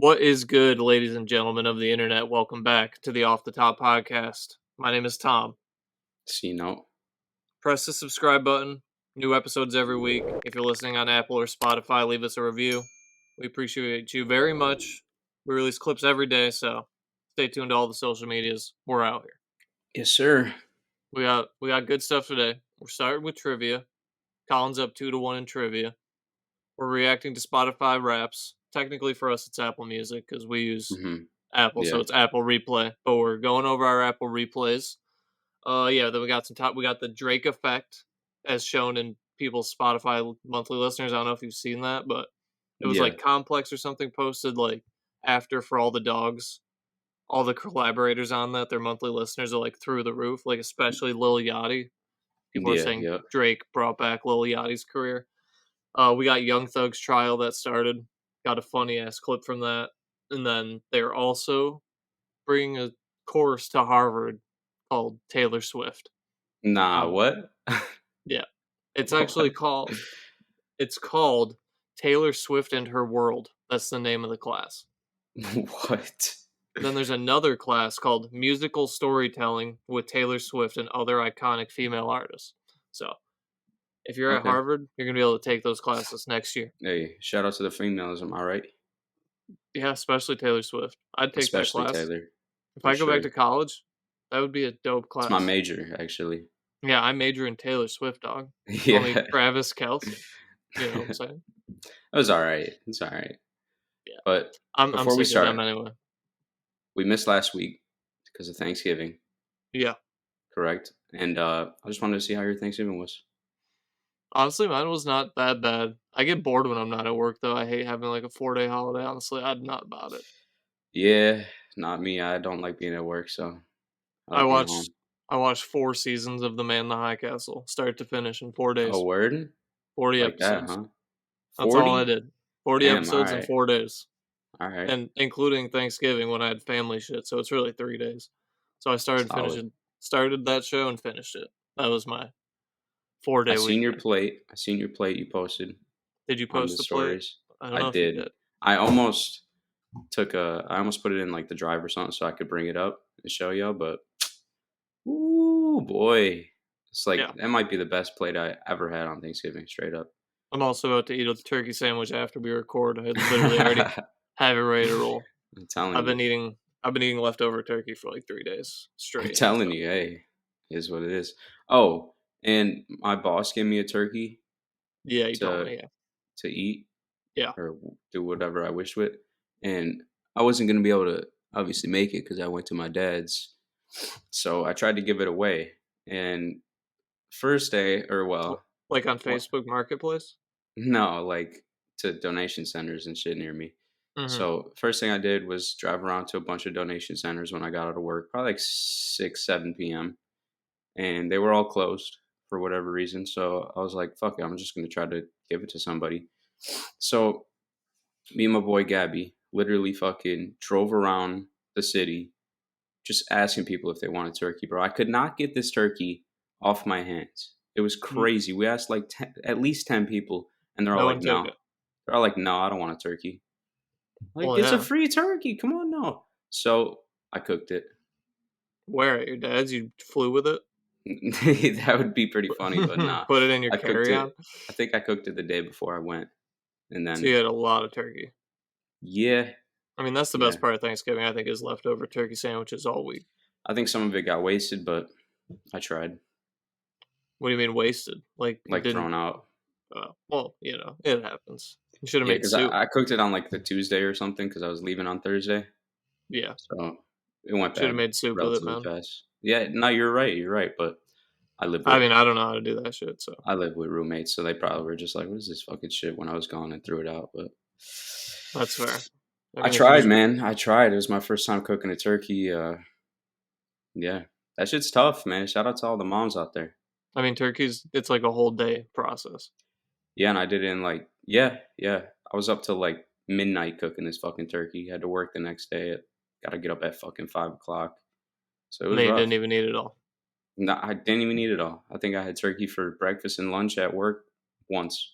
What is good, ladies and gentlemen of the internet? Welcome back to the Off the Top podcast. My name is Tom. Press the subscribe button. New episodes every week. If you're listening on Apple or Spotify, leave us a review. We appreciate you very much. We release clips every day, so stay tuned to all the social medias. We're out here. Yes, sir. We got good stuff today. We're starting with trivia. Colin's up 2-1 in trivia. We're reacting to Spotify raps. Technically for us, it's Apple Music because we use Apple, so it's Apple Replay. But we're going over our Apple replays. Then we got we got the Drake effect as shown in people's Spotify monthly listeners. I don't know if you've seen that, but it was like Complex or something posted like after for all the dogs. All the collaborators on that, their monthly listeners are like through the roof, like especially Lil Yachty. People are saying Drake brought back Lil Yachty's career. We got Young Thug's trial that started. Got a funny ass clip from that. And then they're also bringing a course to Harvard called Taylor Swift. Nah, what? Yeah. It's actually called Taylor Swift and Her World. That's the name of the class. What? Then there's another class called Musical Storytelling with Taylor Swift and other iconic female artists. So, if you're at Harvard, you're going to be able to take those classes next year. Hey, shout out to the females, am I right? Yeah, especially Taylor Swift. I'd take that class. Taylor. If I go back to college, that would be a dope class. It's my major, actually. Yeah, I major in Taylor Swift, dog. Yeah. Only Travis Kelce. You know what I'm saying? It was all right. It's all right. Yeah. But I'm sick of them anyway. We missed last week because of Thanksgiving. Yeah. Correct. And I just wanted to see how your Thanksgiving was. Honestly, mine was not that bad. I get bored when I'm not at work, though. I hate having like a 4-day holiday. Honestly, I'm not about it. Yeah, not me. I don't like being at work, so I watched 4 seasons of The Man in the High Castle, start to finish in 4 days. Oh, word? 40 like episodes. That, huh? 40? That's all I did. 40 episodes in 4 days. All right. And including Thanksgiving when I had family shit, so it's really 3 days. So I started that show and finished it. That was my 4-day week. I seen your plate you posted. Did you post the stories? Plate? I don't know if you did. I almost put it in like the drive or something so I could bring it up and show y'all, but ooh boy. It's like that might be the best plate I ever had on Thanksgiving, straight up. I'm also about to eat a turkey sandwich after we record. I literally already have it ready to roll. I'm telling you. I've been eating leftover turkey for like 3 days straight. I'm telling you, hey, is what it is. Oh, and my boss gave me a turkey. Yeah, you told me, to eat. Yeah. Or do whatever I wished with. And I wasn't going to be able to obviously make it because I went to my dad's. So I tried to give it away. And first day, like on Facebook Marketplace? No, like to donation centers and shit near me. Mm-hmm. So first thing I did was drive around to a bunch of donation centers when I got out of work, probably like 6, 7 p.m. And they were all closed for whatever reason. So I was like, fuck it, I'm just going to try to give it to somebody. So me and my boy Gabby literally fucking drove around the city just asking people if they wanted turkey, bro. I could not get this turkey off my hands. It was crazy. We asked like at least 10 people, and they're all like, no. They're all like, no, I don't want a turkey. Like, it's a free turkey. Come on now. So I cooked it. Where? At your dad's? You flew with it? That would be pretty funny, but nah. Put it in your carry-on? I think I cooked it the day before I went. And then, so you had a lot of turkey. Yeah. I mean, that's the best part of Thanksgiving, I think, is leftover turkey sandwiches all week. I think some of it got wasted, but I tried. What do you mean wasted? Like thrown out. Well, it happens. You should have made soup. I cooked it on like the Tuesday or something because I was leaving on Thursday. Yeah. So it went bad. Should have made soup with it, man. Fast. Yeah, no, you're right. But I don't know how to do that shit, so. I live with roommates, so they probably were just like, what is this fucking shit when I was gone, and threw it out, but. That's fair. I tried, man. I tried. It was my first time cooking a turkey. Yeah. That shit's tough, man. Shout out to all the moms out there. I mean, it's like a whole day process. Yeah, and I did it in like, yeah. I was up till like midnight cooking this fucking turkey. Had to work the next day. Got to get up at fucking 5 o'clock. So it was rough. You didn't even eat it all. No, I didn't even eat it all. I think I had turkey for breakfast and lunch at work once.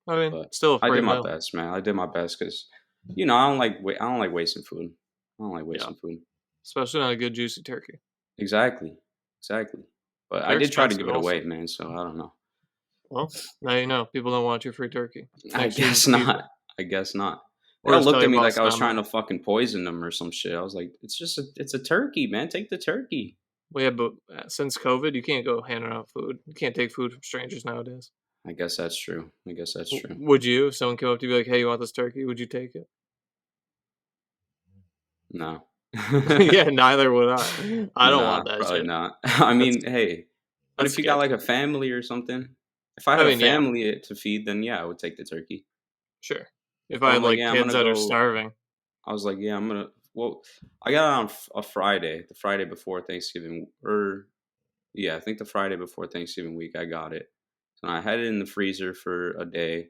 I mean, still a free I did my meal. best, man. I did my best because I don't like wasting food. I don't like Yeah, wasting food. especially on a good juicy turkey. Exactly, exactly. But I They're did try to expensive give it also. away, man. So I don't know. Well, now you know. People don't want your free turkey. I Next year, just guess keep it. not. I guess not. They Or all just tell looked at your me like boss, I was "Nah, trying man." to fucking poison them or some shit. I was like, it's a turkey, man. Take the turkey. Well, yeah, but since COVID, you can't go handing out food. You can't take food from strangers nowadays. I guess that's true. I guess that's true. Would you? If someone came up to you like, "Hey, you want this turkey?" Would you take it? No. Yeah, neither would I. I don't Nah, want that probably shit. not. I That's mean, hey, but that's if you got like sketchy. a family or something, if I I had a mean, yeah, family to feed, then yeah, I would take the turkey. sure. If But I I'm had like, like yeah, I'm kids gonna that are go. starving, I was like, yeah, I'm gonna. Well, I got it on a Friday, the Friday before Thanksgiving, or yeah, I think the Friday before Thanksgiving week, I got it. So I had it in the freezer for a day.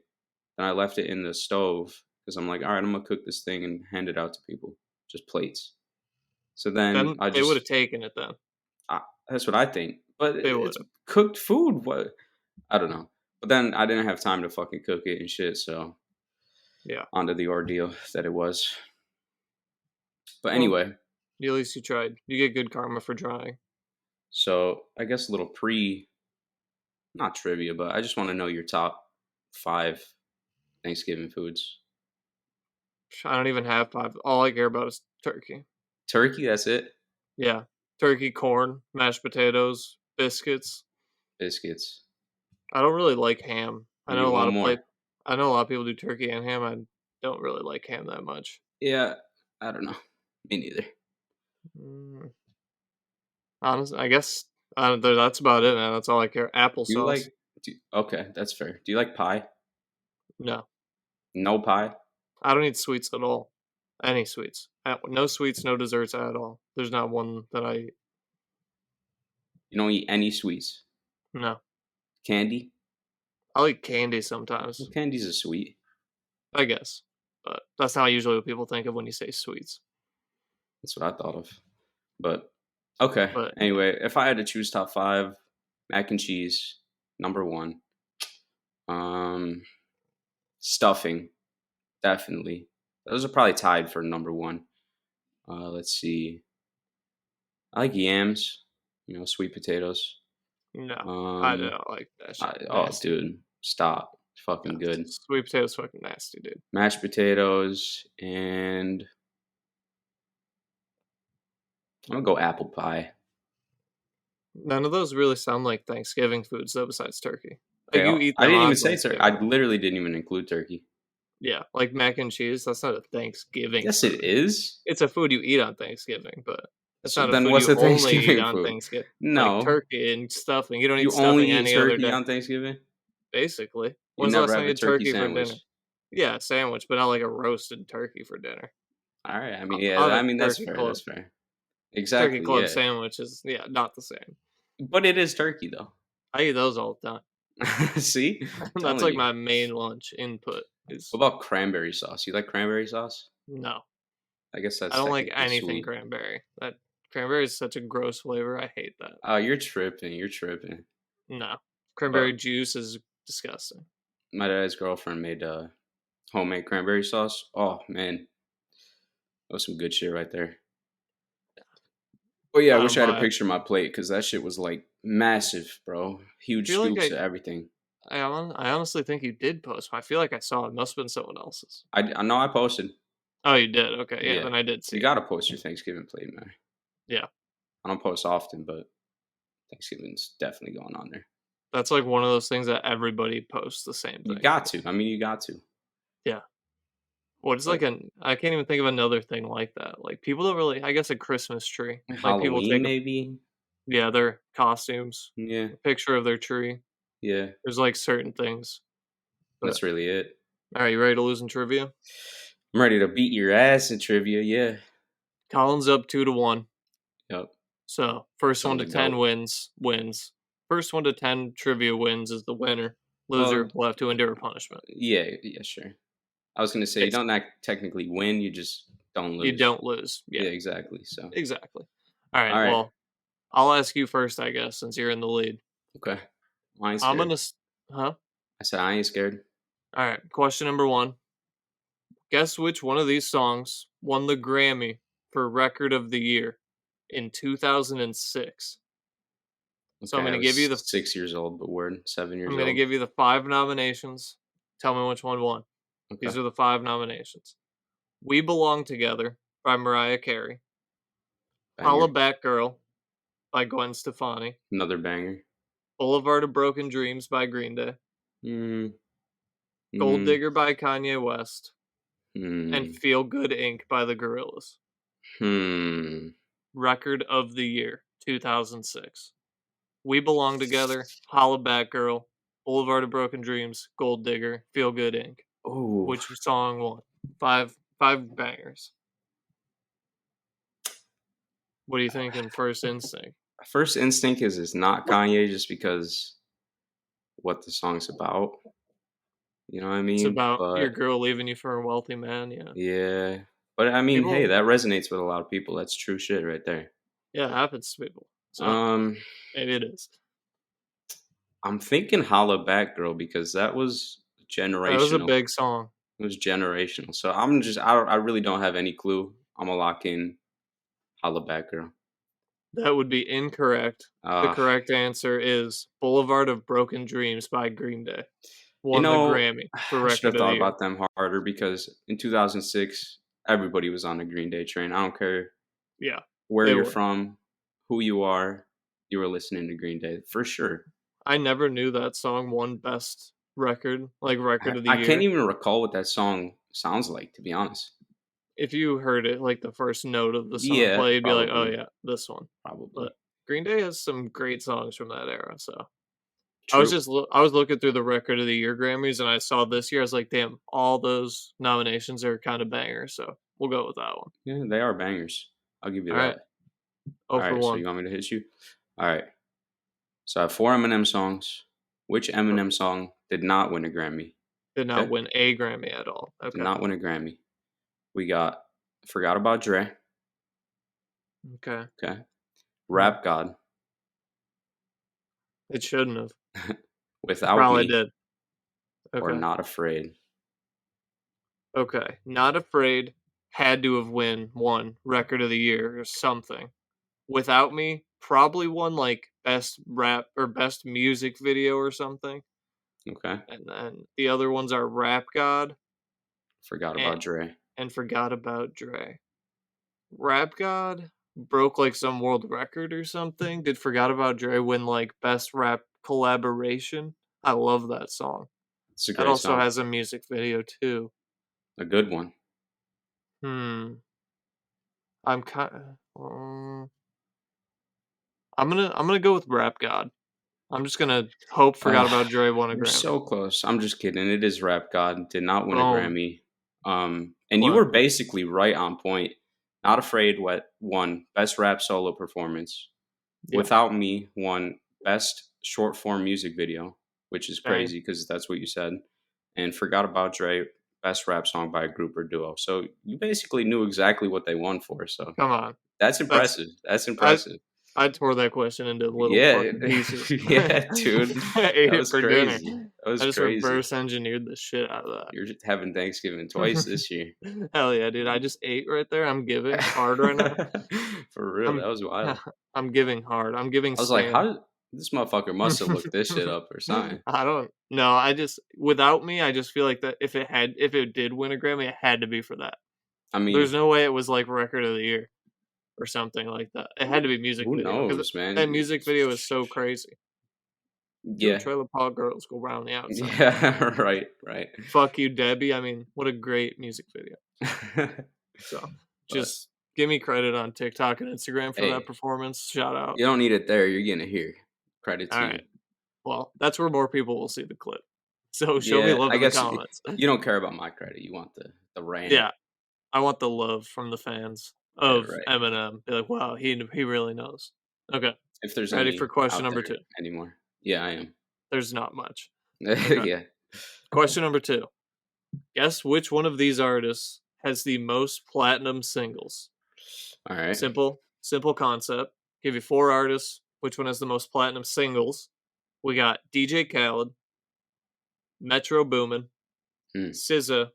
Then I left it in the stove because I'm like, all right, I'm gonna cook this thing and hand it out to people, just plates. So then then I they would have just, taken it. Then that's what I think. But they would it's have. cooked food. What? I don't know. But then I didn't have time to fucking cook it and shit. So Yeah. onto the ordeal that it was. But Well, anyway, at least you tried. You get good karma for trying. so I guess a little not trivia, but I just want to know your top 5 Thanksgiving foods. I don't even have five. All I care about is turkey. Turkey, that's it. Yeah, turkey, corn, mashed potatoes, biscuits. Biscuits. I don't really like ham. Give me one more. I know a lot of people do turkey and ham. I don't really like ham that much. Yeah, I don't know. Me neither. Mm, honestly, I guess that's about it, man. That's all I care. Do you Applesauce. like? Okay, that's fair. Do you like pie? No, No pie. I don't eat sweets at all. Any sweets. No sweets, no desserts at all. There's not one that I eat. You don't eat any sweets. No. Candy. I'll eat candy Well, sometimes, candy's a sweet. I guess. But that's not usually what people think of when you say sweets. That's what I thought of. But okay. But yeah. Anyway, if I had to choose top 5, mac and cheese, number 1. Um, stuffing, definitely. Those are probably tied for number 1. Let's see. I like yams. Sweet potatoes. No, I Um, don't like that shit. oh, Nasty. dude, stop. It's Yeah, fucking good. sweet potatoes fucking nasty, dude. Mashed potatoes, and I'm gonna go apple pie. None of those really sound like Thanksgiving foods though, besides turkey. Like Okay, you eat I them didn't even on say turkey. I Thanksgiving. literally didn't even include turkey. Yeah, like mac and cheese. That's not a Thanksgiving Yes, it food. is. It's a food you eat on Thanksgiving, but it's So not a then, food what's you a only eat Thanksgiving on food? Thanksgiving. Like No, turkey and stuffing. You don't eat you only stuffing eat any other turkey day. on Thanksgiving. Basically, You when's the never last time have you a had turkey turkey for dinner? sandwich. Yeah, sandwich, but not like a roasted turkey for dinner. All right. I mean, I'll yeah. have I a mean, that's turkey fair. club. That's fair. Turkey Exactly. club Yeah. sandwich is not the same. But it is turkey, though. I eat those all the time. See, I'm That's telling like you. my main lunch input What is about cranberry sauce? You like cranberry sauce? no. I guess I that's don't like technically anything sweet. cranberry. That cranberry is such a gross flavor. I hate that. Oh, you're tripping. You're tripping. No. Cranberry But juice is disgusting. my dad's girlfriend made homemade cranberry sauce. Oh man, that was some good shit right there. But yeah, I I wish don't I had a buy it. picture of my plate because that shit was like massive, bro. I Huge feel like scoops of everything. I honestly think you did post. I feel like I saw it. Must have been someone else's. I know I posted. Oh, you did. Okay, yeah. Yeah, Then I did see you it. gotta post your Thanksgiving plate, man. Yeah, I don't post often, but Thanksgiving's definitely going on there. that's like one of those things that everybody posts the same You thing. got to. I mean, you got to. Yeah. What is like But an? I can't even think of another thing like that. Like people don't really. I guess a Christmas tree. Like people Halloween, take a maybe. yeah their costumes, Yeah, a picture of their tree. yeah. There's like certain things. But That's really it. are you ready to lose in trivia? I'm ready to beat your ass in trivia. Yeah. Collins up 2-1. Yep. So first one Son of to a 10 goat. wins. First one to 10 trivia wins is the winner. Loser Well, will have to endure punishment. yeah, yeah, sure. I was gonna say you don't Basically, technically win, you just don't you lose. don't lose. Yeah, Yeah, exactly. So, exactly. All all right. right, Well, I'll ask you first, I guess, since you're in the lead. okay. I ain't I'm scared. gonna, huh? I said I ain't scared. All right. Question number one. Guess which one of these songs won the Grammy for Record of the Year in 2006? So Okay, I give you was the 6 years old, but we're 7 years I'm gonna old. give you the 5 nominations. Tell me which one won. Okay, These are the 5 nominations. We Belong Together by Mariah Carey. Holla banger. Back Girl by Gwen Stefani. Another banger. Boulevard of Broken Dreams by Green Day. Mm, Gold mm, Digger by Kanye West. And mm, Feel Good Inc. by the Gorillaz. hmm. Record of the Year 2006. We Belong Together, Holla Back Girl, Boulevard of Broken Dreams, Gold Digger, Feel Good Inc. Oh, Which song won? Five bangers. What do you think in first instinct? first instinct is it's not Kanye just because what the song's about. You know what I It's mean? about your But girl leaving you for a wealthy man, yeah. yeah, but I mean, hey, People that resonates with a lot of people. That's true shit right there. yeah, it happens to people. So Um, maybe it is. I'm thinking "Holla Back Girl" because that was That was a generational. big song. It was generational. So I'm just I really don't have any clue. I'm gonna lock in "Holla Back Girl." That would be incorrect. The Uh, correct answer is Boulevard of Broken Dreams by Green Day. you Won the know, Grammy for I should Record have of the thought Year. about them harder because in 2006, everybody was on the Green Day train. I don't care Yeah, where they you're were. from, who you are, you were listening to Green Day for sure. I never knew that song won best record, like record of the I can't year. even recall what that song sounds like, to be honest. If you heard it, like the first note of the song Yeah, play, you'd be like, "Oh probably, yeah, this one." But probably. Green Day has some great songs from that era. So True. I was looking through the record of the year Grammys, and I saw this year. I was like, "Damn, all those nominations are kind of bangers." So we'll go with that one. Yeah, they are bangers. I'll give you All right, that. oh All for right, so one. you want me to hit you? All right. So I have four Eminem songs. Which Oh, Eminem song did not win a Grammy? did not Okay, win a Grammy at all. did Okay, not win a Grammy. We got "Forgot About Dre." okay. Okay, Hmm. "Rap God," It shouldn't have. It "Without probably Me," did. or Okay. "Not Afraid." Okay. Not Afraid had to have won record of the year or something. Without Me probably won like best rap or best music video or something. Okay, And then the other ones are Rap God "Forgot and, About Dre." Forgot About Dre. Rap God broke like some world record or something. Did Forgot About Dre win like best rap collaboration? I love that song. It's a That great also song, has a music video too. a good one. Hmm. I'm kind. I'm gonna go with Rap God. I'm just gonna hope Forgot Uh, About Dre won a you're Grammy. so close. I'm just kidding. It is "Rap God." Did not win a Boom. Grammy. And you were Clever. basically right on point. "Not Afraid" what won best rap solo performance. Yeah. "Without Me" won best short form music video, which is Bang. crazy because that's what you said. And "Forgot About Dre" best rap song by a group or duo. So you basically knew exactly what they won for. So Come on. that's That's impressive. That's I impressive. I tore that question into little Yeah, fucking pieces. yeah, dude. I ate That it was for dinner. crazy. That was I just crazy. reverse engineered the shit out of You're just having Thanksgiving twice that. this year. Hell yeah, dude. I just ate right there. I'm giving hard right now. For real, I'm that was wild. I'm giving hard. I'm giving I was like, Stan. how did this motherfucker must have looked this shit up or something. I don't know. I just Without Me, I just feel like that if it did win a Grammy, it had to be for that. I There's mean, no way it was like record of the year or something like that. It had to be music who video because knows, man? that music video is so crazy. Two Yeah. trailer park girls go round the outside. Yeah, right, right. Fuck you, Debbie. I mean, what a great music video. So But just give me credit on TikTok and Instagram for that hey, performance. Shout out. you don't need it there. You're getting it here. Credit All to right. you. Well, that's where more people will see the clip. So show me Yeah, love I in the guess comments. you don't care about my credit. You want the rant. Yeah, I want the love from the fans Yeah, of right. Eminem. Be like, wow, he really knows. Okay, If there's ready for any question out number there two? anymore. Yeah, I am. There's not much. Okay, Yeah. question number two. Guess which one of these artists has the most platinum singles? All right. Simple concept. Give you four artists. Which one has the most platinum singles? We got DJ Khaled, Metro Boomin, Hmm. SZA,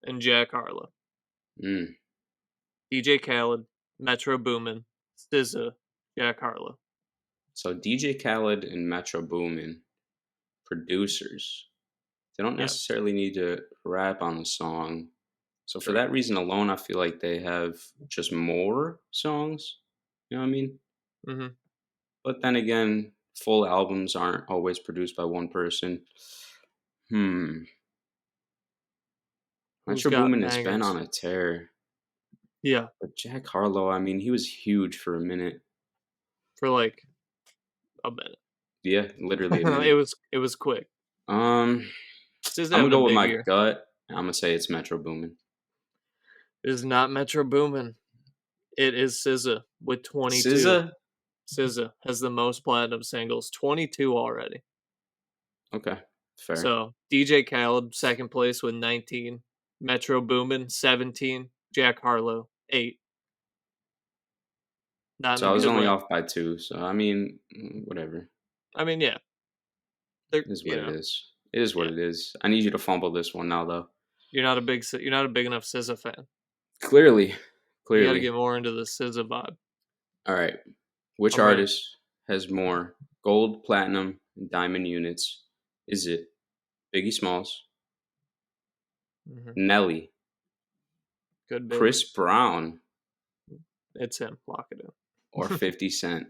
and Jack Harlow. Mm. DJ Khaled, Metro Boomin, SZA, Jack Harlow. So DJ Khaled and Metro Boomin, producers. They don't Yes. necessarily need to rap on the song. So for True. that reason alone, I feel like they have just more songs. You know what I mean? Mm-hmm. But then again, full albums aren't always produced by one person. Hmm. Who's Metro got Boomin has been bangers? on a tear. Yeah, But Jack Harlow, I mean, he was huge for a minute. for like a minute. Yeah, literally a it minute. was quick. Um, SZA I'm gonna having a go with big my year. gut. I'm gonna say it's Metro Boomin. It is not Metro Boomin. It is SZA with 22. SZA? SZA has the most platinum singles, 22 already. Okay, fair. So DJ Khaled second place with 19, Metro Boomin 17, Jack Harlow 8. Not in So a I was good only way. off by 2. So I mean, whatever. I mean, yeah, they're It is you what it know is. It is what yeah. it is. I need you to fumble this one now, though. You're not a big enough SZA fan. Clearly, You got to clearly. get more into the SZA vibe. All right. Which I'm ready. artist has more gold, platinum, and diamond units? Is it Biggie Smalls, Hmm. Nelly, Good bid. Chris Brown, It's him. Lock it or in. 50 Cent?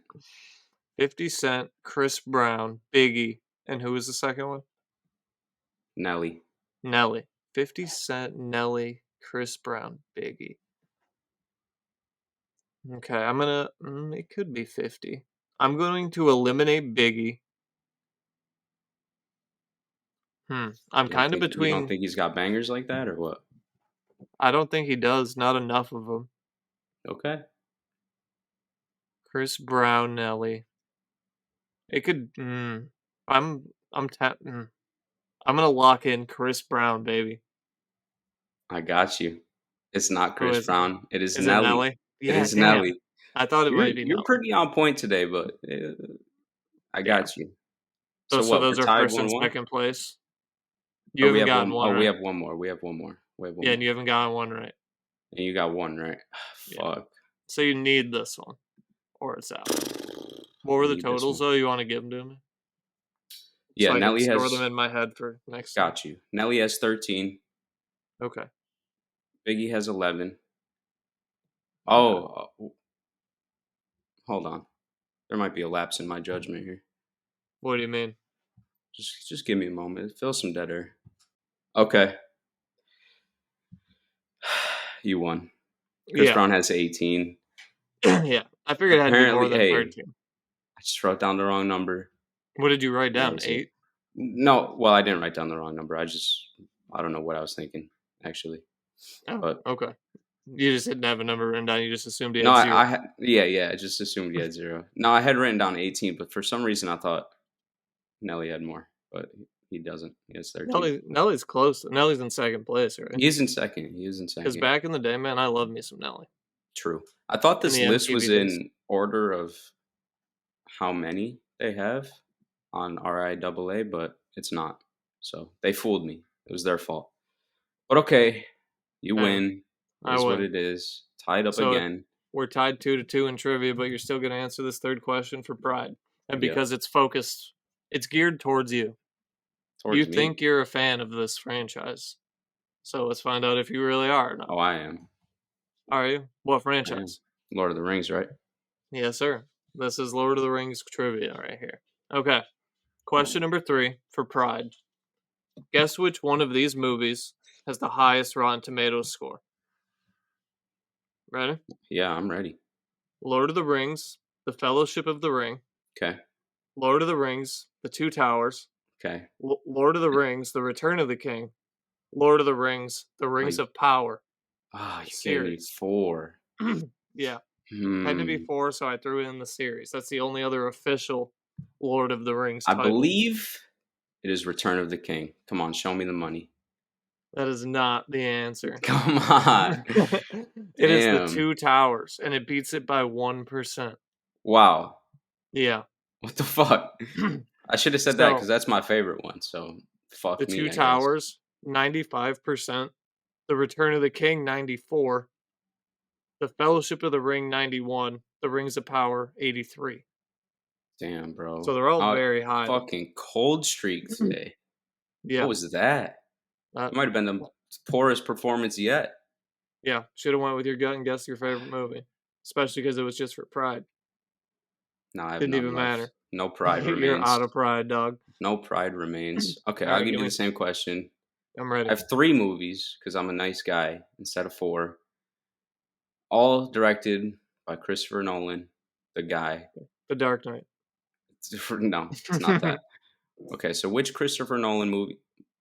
50 Cent, Chris Brown, Biggie, and who was the second one? Nelly. Nelly. 50 Cent, Nelly, Chris Brown, Biggie. Okay, it could be 50. I'm going to eliminate Biggie. I'm kind of You don't between. think he's got bangers like that or what? I don't think he does. Not enough of them. Okay. Chris Brown, Nelly. It could. I'm tap. I'm gonna lock in Chris Brown, baby. I got you. It's not Who Chris is it? Brown. It is Is it Nelly. Nelly? It Yeah, is damn. Nelly. I thought it might be You're Nelly. pretty on point today, but I Yeah. got you. So So so what? those We're are tied first and 1-1? second place. You Or we haven't have gotten one one oh, we right. have one more. We have one more. We have one Yeah, and more. you haven't gotten one right. And you got one right. Yeah. Fuck. So you need this one, or it's out. What I were the need this totals one. though? You want to give them to me Yeah, so I can Nelly store them has in my head for next time? got you. Nelly has 13. Okay. Biggie has 11. Okay. Oh, hold on. There might be a lapse in my judgment here. What do you mean? Just give me a moment. Feel some dead air. Okay. You won. Chris Yeah. Brown has 18. Yeah. I figured it had to be more Apparently, than hey, 13. I just wrote down the wrong number. What did you write And that down? was it. 8? No, well, I didn't write down the wrong number. I don't know what I was thinking, actually. Oh, But okay. You just didn't have a number written down. You just assumed he no, had 0. yeah, I just assumed he had 0. No, I had written down 18, but for some reason I thought Nelly had more, but he doesn't. He has 13. Nelly's close. Nelly's in second place, right? He is in second. He is in Because second. back in the day, man, I love me some Nelly. True. I thought In this the list MTV was days. in order of how many they have on RIAA, but it's not. So they fooled me. It was their fault. But okay, you Hey, win. It I is what win. it is. Tied up So again. we're tied 2-2 in trivia, but you're still going to answer this third question for pride. And Yep. because it's focused, it's geared towards you. You Towards me. think you're a fan of this franchise. So let's find out if you really are or not. Oh, I am. Are you? What I am. franchise? Lord of the Rings, right? Yes, sir. This is Lord of the Rings trivia right here. Okay. Question number 3 for pride. Guess which one of these movies has the highest Rotten Tomatoes score? Ready? Yeah, I'm ready. Lord of the Rings, The Fellowship of the Ring, Okay. Lord of the Rings, The Two Towers, Okay. Lord of the Rings, The Return of the King, Lord of the Rings, The Rings Like, of Power you gave me series. 4. Yeah, had to be Hmm. 4, so I threw in the series. That's the only other official Lord of the Rings I title. believe it is Return of the King. Come on, show me the money. That is not the answer. Come on. It is The Damn. Two Towers, and it beats it by 1%. Wow. Yeah. What the fuck? I should have said that because So, that's my favorite one. So The fuck me, Two I guess. Towers, 95%. The Return of the King, 94. The Fellowship of the Ring, 91. The Rings of Power, 83. Damn, So bro. they're all very high. Fucking cold streak today. What Yeah. was that? Uh, It might have been the poorest performance yet. yeah. Should have went with your gut and guessed your favorite movie. Especially because it was just for pride. No, I have Didn't none even left. matter. No pride You're out remains. of pride, dog. No pride remains. Okay, I'll Alright, give give you the me. same question. I'm I ready. have 3 movies because I'm a nice guy instead of 4. All directed by Christopher Nolan, the guy. The Dark Knight. No, it's not that. Okay, so which Christopher Nolan movie?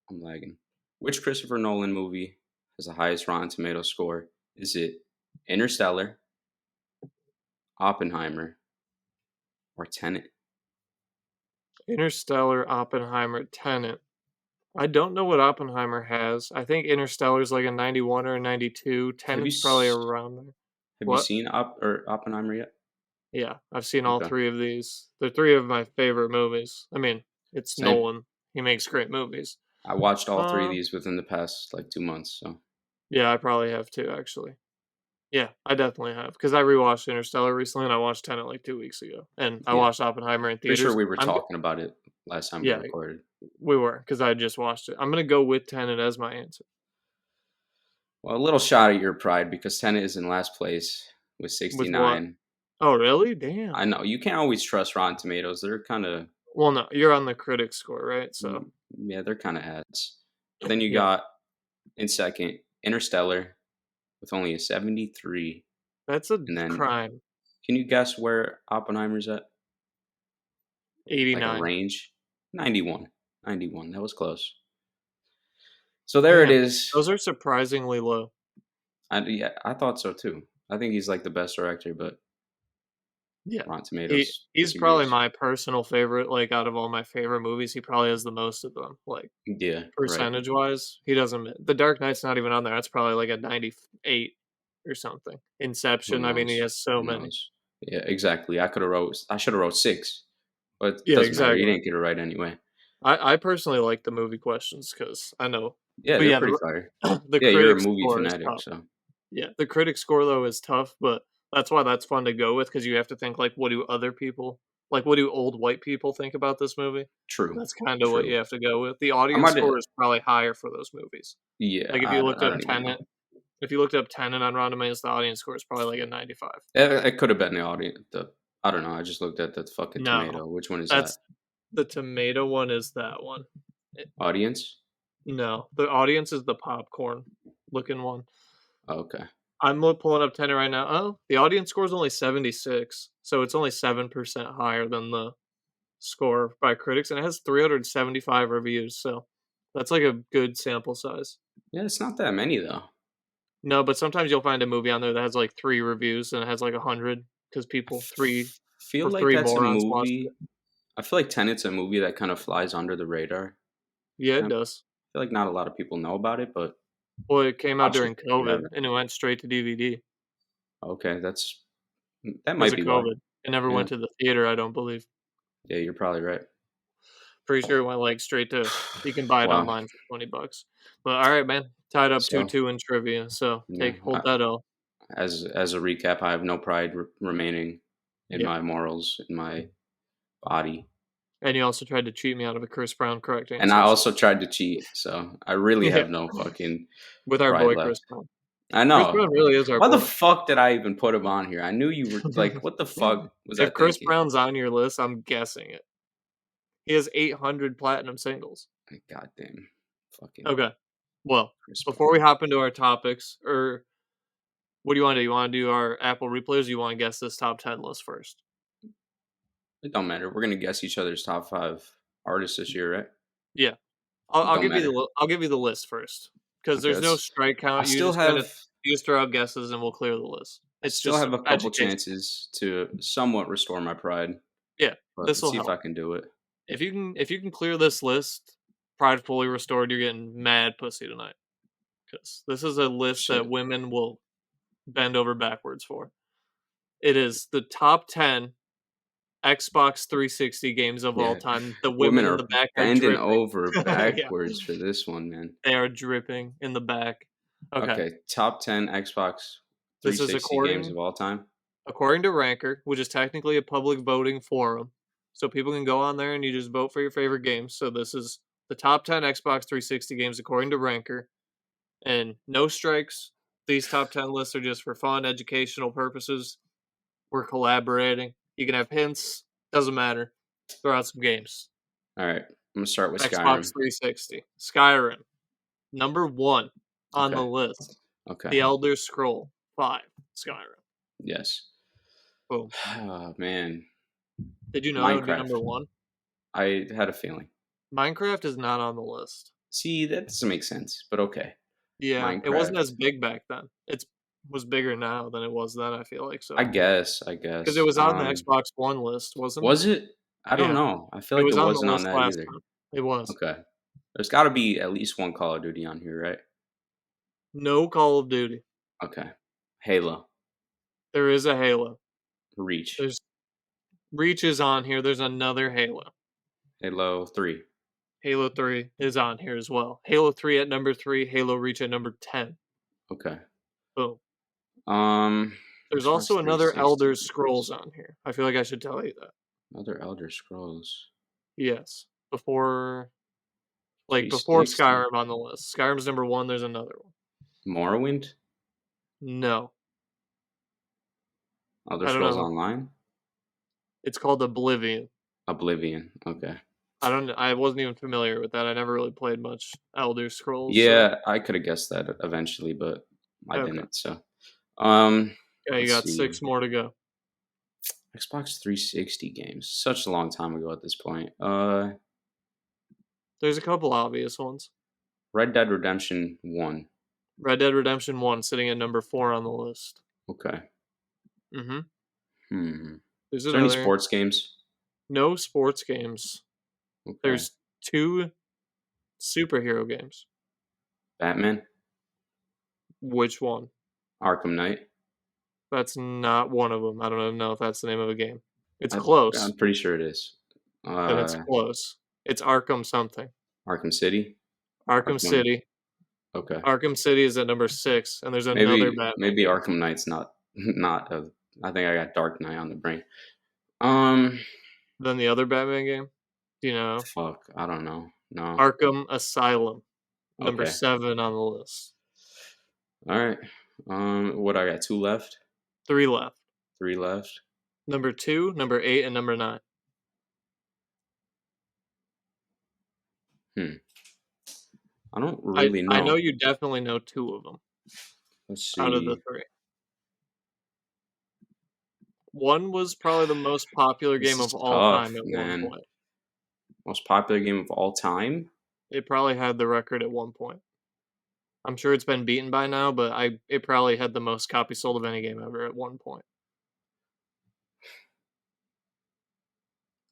I'm lagging. Which Christopher Nolan movie has the highest Rotten Tomato score? Is it Interstellar, Oppenheimer, or Tenet? Interstellar, Oppenheimer, Tenet. I don't know what Oppenheimer has. I think Interstellar's like a 91 or a 92. Have you Tenet's probably s- around there. have you What? seen Oppenheimer yet? Yeah, I've seen all Okay, 3 of these. They're 3 of my favorite movies. I mean, it's same. Nolan. He makes great movies. I watched all 3 of Uh, these within the past like 2 months. So yeah, I probably have too, actually. Yeah, I definitely have because I rewatched Interstellar recently and I watched Tenet like 2 weeks ago, and I yeah, watched Oppenheimer in pretty sure theaters. we were talking about it last time we Yeah, recorded. we were because I just watched it. I'm gonna go with Tenet as my answer. Well, a little shot at your pride because Tenet is in last place with With what? 69. Oh, really? Damn. I know you can't always trust Rotten Tomatoes. They're kind of Well, no, you're on the critic score, right? So, yeah, they're kind of ads. But then you yeah, got in second Interstellar with only a 73, that's a and then crime. can you guess where Oppenheimer's at? Like a 89. range? 91. 91. That was close. So there it Damn, is. those are surprisingly low. Yeah, I thought so too. I think he's like the best director, but Yeah. Rotten He Tomatoes he's probably disagrees. my personal favorite, like, out of all my favorite movies, he probably has the most of them, like, Yeah, right. percentage-wise. He doesn't The Dark Knight's not even on there, that's probably like a 98 or something. Who Inception, I mean, he knows? has so Who many. knows? Yeah, exactly. I should have wrote 6, but it Yeah, doesn't matter. You exactly. didn't get it right anyway. I personally like the movie questions because I know. Yeah, But they're yeah, pretty fire. the Yeah, you're a critic movie score is fanatic, tough. so Yeah, the critic score, though, is tough, but that's why that's fun to go with because you have to think, like, what do other people what do old white people think about this movie? true. That's kinda what True. you have to go with. The I audience might have score is probably higher for those movies. yeah, Like, if you looked I up don't even know. Tenet if you looked up Tenet on Rotten Tomatoes, the audience score is probably like a 95. It could have been the audience. I don't know. I just looked at the fucking No, tomato. Which one is that? that's the tomato one is that one. It Audience? No, the audience is the popcorn looking one. Oh, okay. I'm pulling up Tenet right now. Oh, the audience score is only 76, so it's only 7% higher than the score by critics, and it has 375 reviews, so that's like a good sample size. Yeah, it's not that many though. No, but sometimes you'll find a movie on there that has like 3 reviews and it has like 100 because I people 3 feel or like 3 that's a morons watched movie. it. I feel like Tenet's a movie that kind of flies under the radar. Yeah, it I does. feel like not a lot of people know about it, but Well, it came out watch it during if you COVID haven't. and it went straight to DVD Okay, that because might of be why. COVID. It never Yeah, went to the theater, I don't believe. yeah, you're probably right. Pretty sure it went like straight to you can buy it Wow. online for 20 bucks. But all right, man. Tied up So 2-2 in trivia, so yeah, take hold that L. as a recap, I have no pride remaining in Yeah. my morals, in my body, And you also tried to cheat me out of a Chris Brown correct and I answer, so also tried to cheat. So I really yeah, have no fucking with our pride boy Chris left. Brown. I Chris know. Brown really is our Why the boy. fuck did I even put him on here? I knew you were like, what the fuck was I If Chris thinking? Brown's on your list, I'm guessing it. He has 800 platinum singles. Goddamn, fucking Okay. Well, Chris before we Brown. hop into our topics, or what do you want to do? You want to do our Apple replays? Or you want to guess this top 10 list first? It don't matter. We're gonna guess each other's top 5 artists this year, right? Yeah. I'll, It I'll don't give you matter. I'll give you the list first because Okay, there's no let's. strike I count. still have. You just throw out guesses and we'll clear the list. I It's still just have a couple education. chances to somewhat restore my pride, Yeah, but this let's will see if help. I can do it. If you can clear this list, pride fully restored, you're getting mad pussy tonight because this is a list that Shit. women will bend over backwards for. It is the top 10 Xbox 360 games of all Yeah, time. The women women in are the back are bending dripping. over Yeah, backwards for this one, man. they are dripping in the back. Okay. Okay, top 10 Xbox This is 360 games of all time? according to Ranker, which is technically a public voting forum. So people can go on there and you just vote for your favorite games. So this is the top 10 Xbox 360 games according to Ranker. And no strikes. These top 10 lists are just for fun, educational purposes. We're collaborating. You can have hints. Doesn't matter. Throw out some games. Alright, I'm gonna start with Xbox Skyrim. 360. Skyrim. Number 1 on the Okay, list. okay, The Elder Scroll 5. Skyrim. yes. Boom. Oh, man. Did you know that would be Minecraft. number 1? I had a feeling. Minecraft is not on the list. See, that doesn't make sense, but okay. Yeah, it wasn't Minecraft. as big back then. It's was bigger now than it was then, I feel like I so. guess, I Because it guess. was on the Xbox One list, wasn't it? Was it? I don't Yeah, know. I feel it like was it on the wasn't on list that last either. time. It was. Okay. There's gotta be at least one Call of Duty on here, right? No Call of Duty. Okay. Halo. There is a Halo. Reach. There's Reach is on here. There's another Halo. Halo 3. Halo 3 is on here as well. Halo 3 at number 3, Halo Reach at number 10. Okay. Boom. There's Xbox also another 360 Elder Scrolls games. on here. I feel like I should tell you that. Another Elder Scrolls. Yes. Before 360. Skyrim on the list. Skyrim's number 1, there's another one. Morrowind? No. Elder I don't Scrolls know. Online? It's called Oblivion. Oblivion. Okay. I wasn't even familiar with that. I never really played much Elder Scrolls, so Yeah, I could have guessed that eventually, but I okay. didn't. So, Yeah, you let's got see. 6 more to go. Xbox 360 games. Such a long time ago at this point. There's a couple obvious ones. Red Dead Redemption 1. Red Dead Redemption 1 sitting at number 4 on the list. Okay. Mhm. Hmm. There's Is there any another. sports games? No sports games. Okay. There's 2 superhero games. Batman? Which one? Arkham Knight? That's not one of them. I don't even know if that's the name of a game. It's I, close, I'm pretty sure it is. and it's Uh, close. It's Arkham something. Arkham City? Arkham Arkham. City. Okay. Arkham City is at number 6, and there's another Batman Maybe game. Arkham Knight's not not a. I think I got Dark Knight on the brain. Then the other Batman game? Do you know? Fuck. I don't know. No. Arkham Asylum, number Okay. 7 on the list. All right. What I got? Two left. 3 left. Three left. Number 2, number 8, and number 9. Hmm. I don't really I know know. you definitely know 2 of them Let's out of the see. 3. One was probably the most popular This game is of all tough, time at one man. point. Most popular game of all time? It probably had the record at one point. I'm sure it's been beaten by now, but it probably had the most copies sold of any game ever at one point.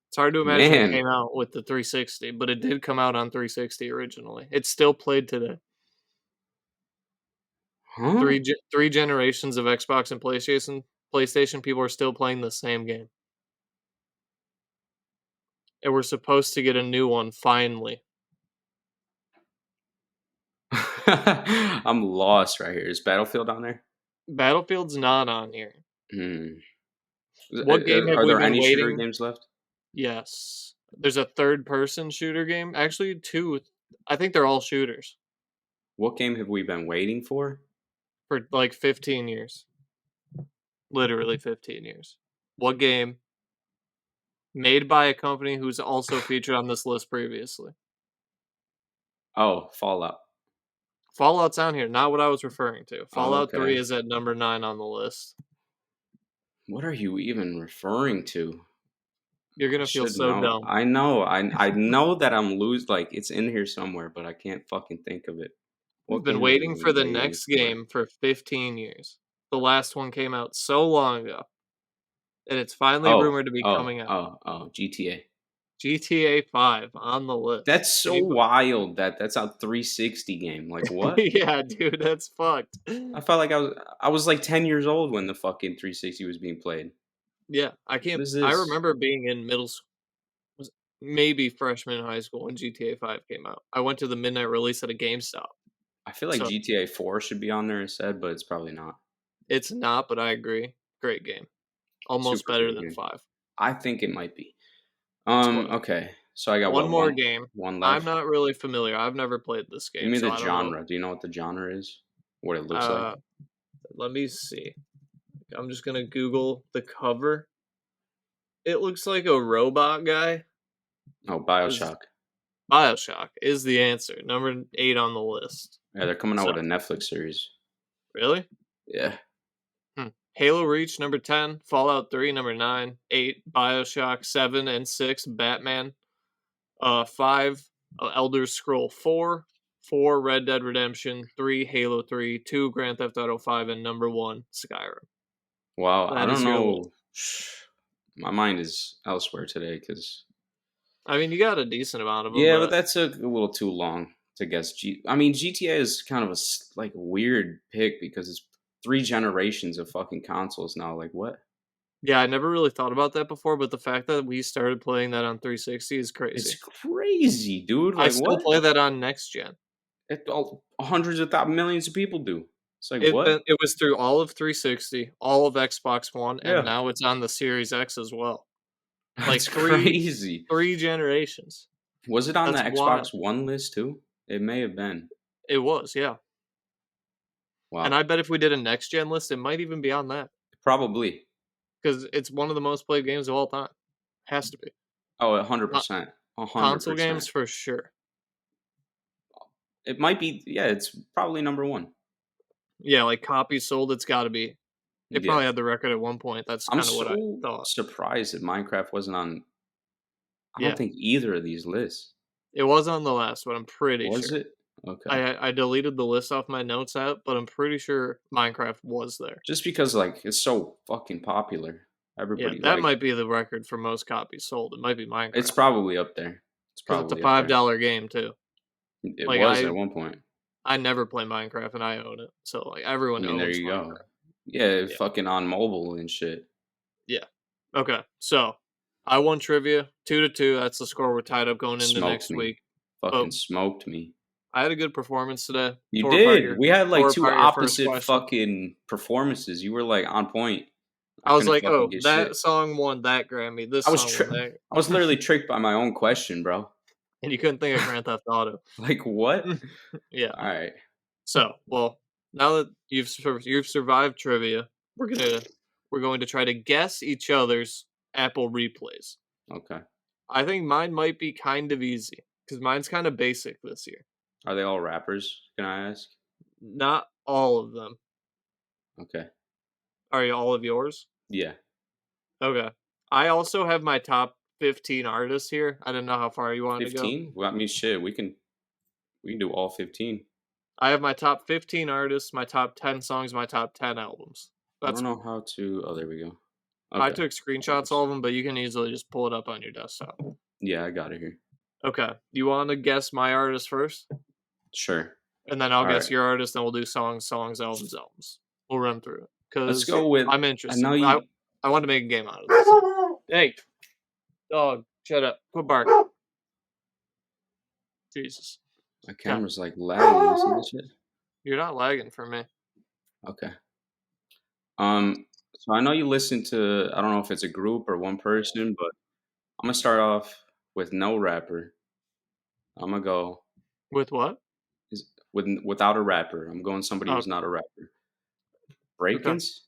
It's hard to imagine it Man. came out with the 360, but it did come out on 360 originally. It's still played today. Huh? Three generations of Xbox and PlayStation people are still playing the same game. And we're supposed to get a new one finally. I'm lost right here. Is Battlefield on there? Battlefield's not on here. Hmm. What game have Are we there been any shooter waiting? games left? Yes. There's a third person shooter game. Actually, 2. I think they're all shooters What game have we been waiting for? for like 15 years. Literally 15 years. What game made by a company who's also featured on this list previously? Oh, Fallout. Fallout's on here, not what I was referring to. Oh, Fallout 3 okay. is at number 9 on the list. What are you even referring to? You're I gonna feel should so know. dumb. I know. I know that I'm like it's in here somewhere, but I can't fucking think of it. We've What been game have we waiting for been the waiting next for? game for 15 years. The last one came out so long ago, and it's finally rumored to be coming out. GTA. GTA 5 on the list. That's so wild that that's a 360 game. Like what? Yeah, dude, that's fucked. I felt like I was like 10 years old when the fucking 360 was being played. Yeah, What is I this? remember being in middle school, was maybe freshman in high school when GTA 5 came out. I went to the midnight release at a GameStop. I feel like So GTA 4 should be on there instead, but it's probably not. it's not, but I agree. Great game. Almost Super better great than game. 5. I think it might be. It's close. Okay. So I got One what, more game. one I'm left? not really familiar. I've never played this Give game, me so the I don't know. genre. Do you know what the genre is? What it looks like? Uh, Let me see. I'm just gonna Google the cover. It looks like a robot guy. Oh, Is BioShock. BioShock is the answer. Number 8 on the list. Yeah, they're coming out So, with a Netflix series. really? Yeah. Hmm. Halo Reach number 10, Fallout 3 number 9, 8 BioShock 7 and 6 Batman, 5 Elder Scroll 4, 4 Red Dead Redemption, 3 Halo 3, 2 Grand Theft Auto 5 and number 1 Skyrim. Wow. I That don't is your list. know. My mind is elsewhere today because I mean, you got a decent amount of them, yeah, but but that took a little too long to guess. I mean, GTA is kind of a like weird pick because it's 3 generations of fucking consoles now. Like what? yeah, I never really thought about that before, but the fact that we started playing that on 360 is It's crazy. crazy, dude. I Like still what? play that on next gen. It, all, hundreds of millions of people do. It's like It what? been it was through all of 360, all of Xbox One, and Yeah, now it's on the Series X as well. that's Like 3 crazy. 3 generations. Was it on the That's Xbox wild. One list too? It may have been. It was, yeah. And Wow. I bet if we did a next gen list, it might even be on that Probably. because it's one of the most played games of all time. Has to be. Oh, Co 100%. Console games 100%. for sure. It might be, yeah, it's probably number one. Yeah, like copies sold, it's gotta be. It Yeah. probably had the record at one point. That's I'm kinda what I so thought. surprised that Minecraft wasn't on, I don't Yeah. think either of these lists. It was on the last one, I'm pretty Was sure. it? Okay. I deleted the list off my notes app, but I'm pretty sure Minecraft was there. Just because, like, it's so fucking popular. Yeah, Everybody, that like, might be the record for most copies sold. It might be it's Minecraft probably up there. It's because it's a probably up there. $5 game too. It Like, was at one point. I never play Minecraft and I own it, so, like, I everyone mean, there owns you go. Minecraft. Yeah, Yeah, fucking on mobile and shit. yeah. Okay, so, I won trivia, 2 to 2, that's the score we're tied up going into Smoked next me. week, but Fucking smoked me. I had a good performance today. You did. We had like Tore two apart your first opposite question. fucking performances. You were like on point. I I was couldn't like, fucking "Oh, get that shit. song won that Grammy, this I was song won tri- that," I was literally tricked by my own question, bro. and you couldn't think of Grand Theft Auto. Like what? Yeah. All right. So, well, now that you've survived trivia, we're going to try to guess each other's Apple replays. Okay. I think mine might be kind of easy because mine's kind of basic this year. Are they all rappers? Can I ask? Not all of them. Okay. Are all of yours? Yeah. Okay. I also have my top 15 artists here. I didn't know how far you wanted to go. 15? Well, I mean, shit. We can do all 15. I have my top 15 artists, my top 10 songs, my top 10 albums. I don't That's know how to. Oh, there we go. I Okay. took screenshots of them, but you can easily just pull it up on your desktop. Yeah, I got it here. Okay. You want to guess my artist first? Sure. And then I'll All guess right. your artist, then we'll do songs, albums. We'll run through it Let's because go with. I'm I interested. know you. I want to make a game out of this. Hey, dog, shut up. Quit barking. Jesus. My Okay. camera's like lagging. You see this shit? You're not lagging for me. Okay. So I know you listen to, I don't know if it's a group or one person, but I'm gonna start off with no rapper. I'm gonna go With what? without a rapper. I'm going somebody Oh, who's not a rapper. okay. Breakins?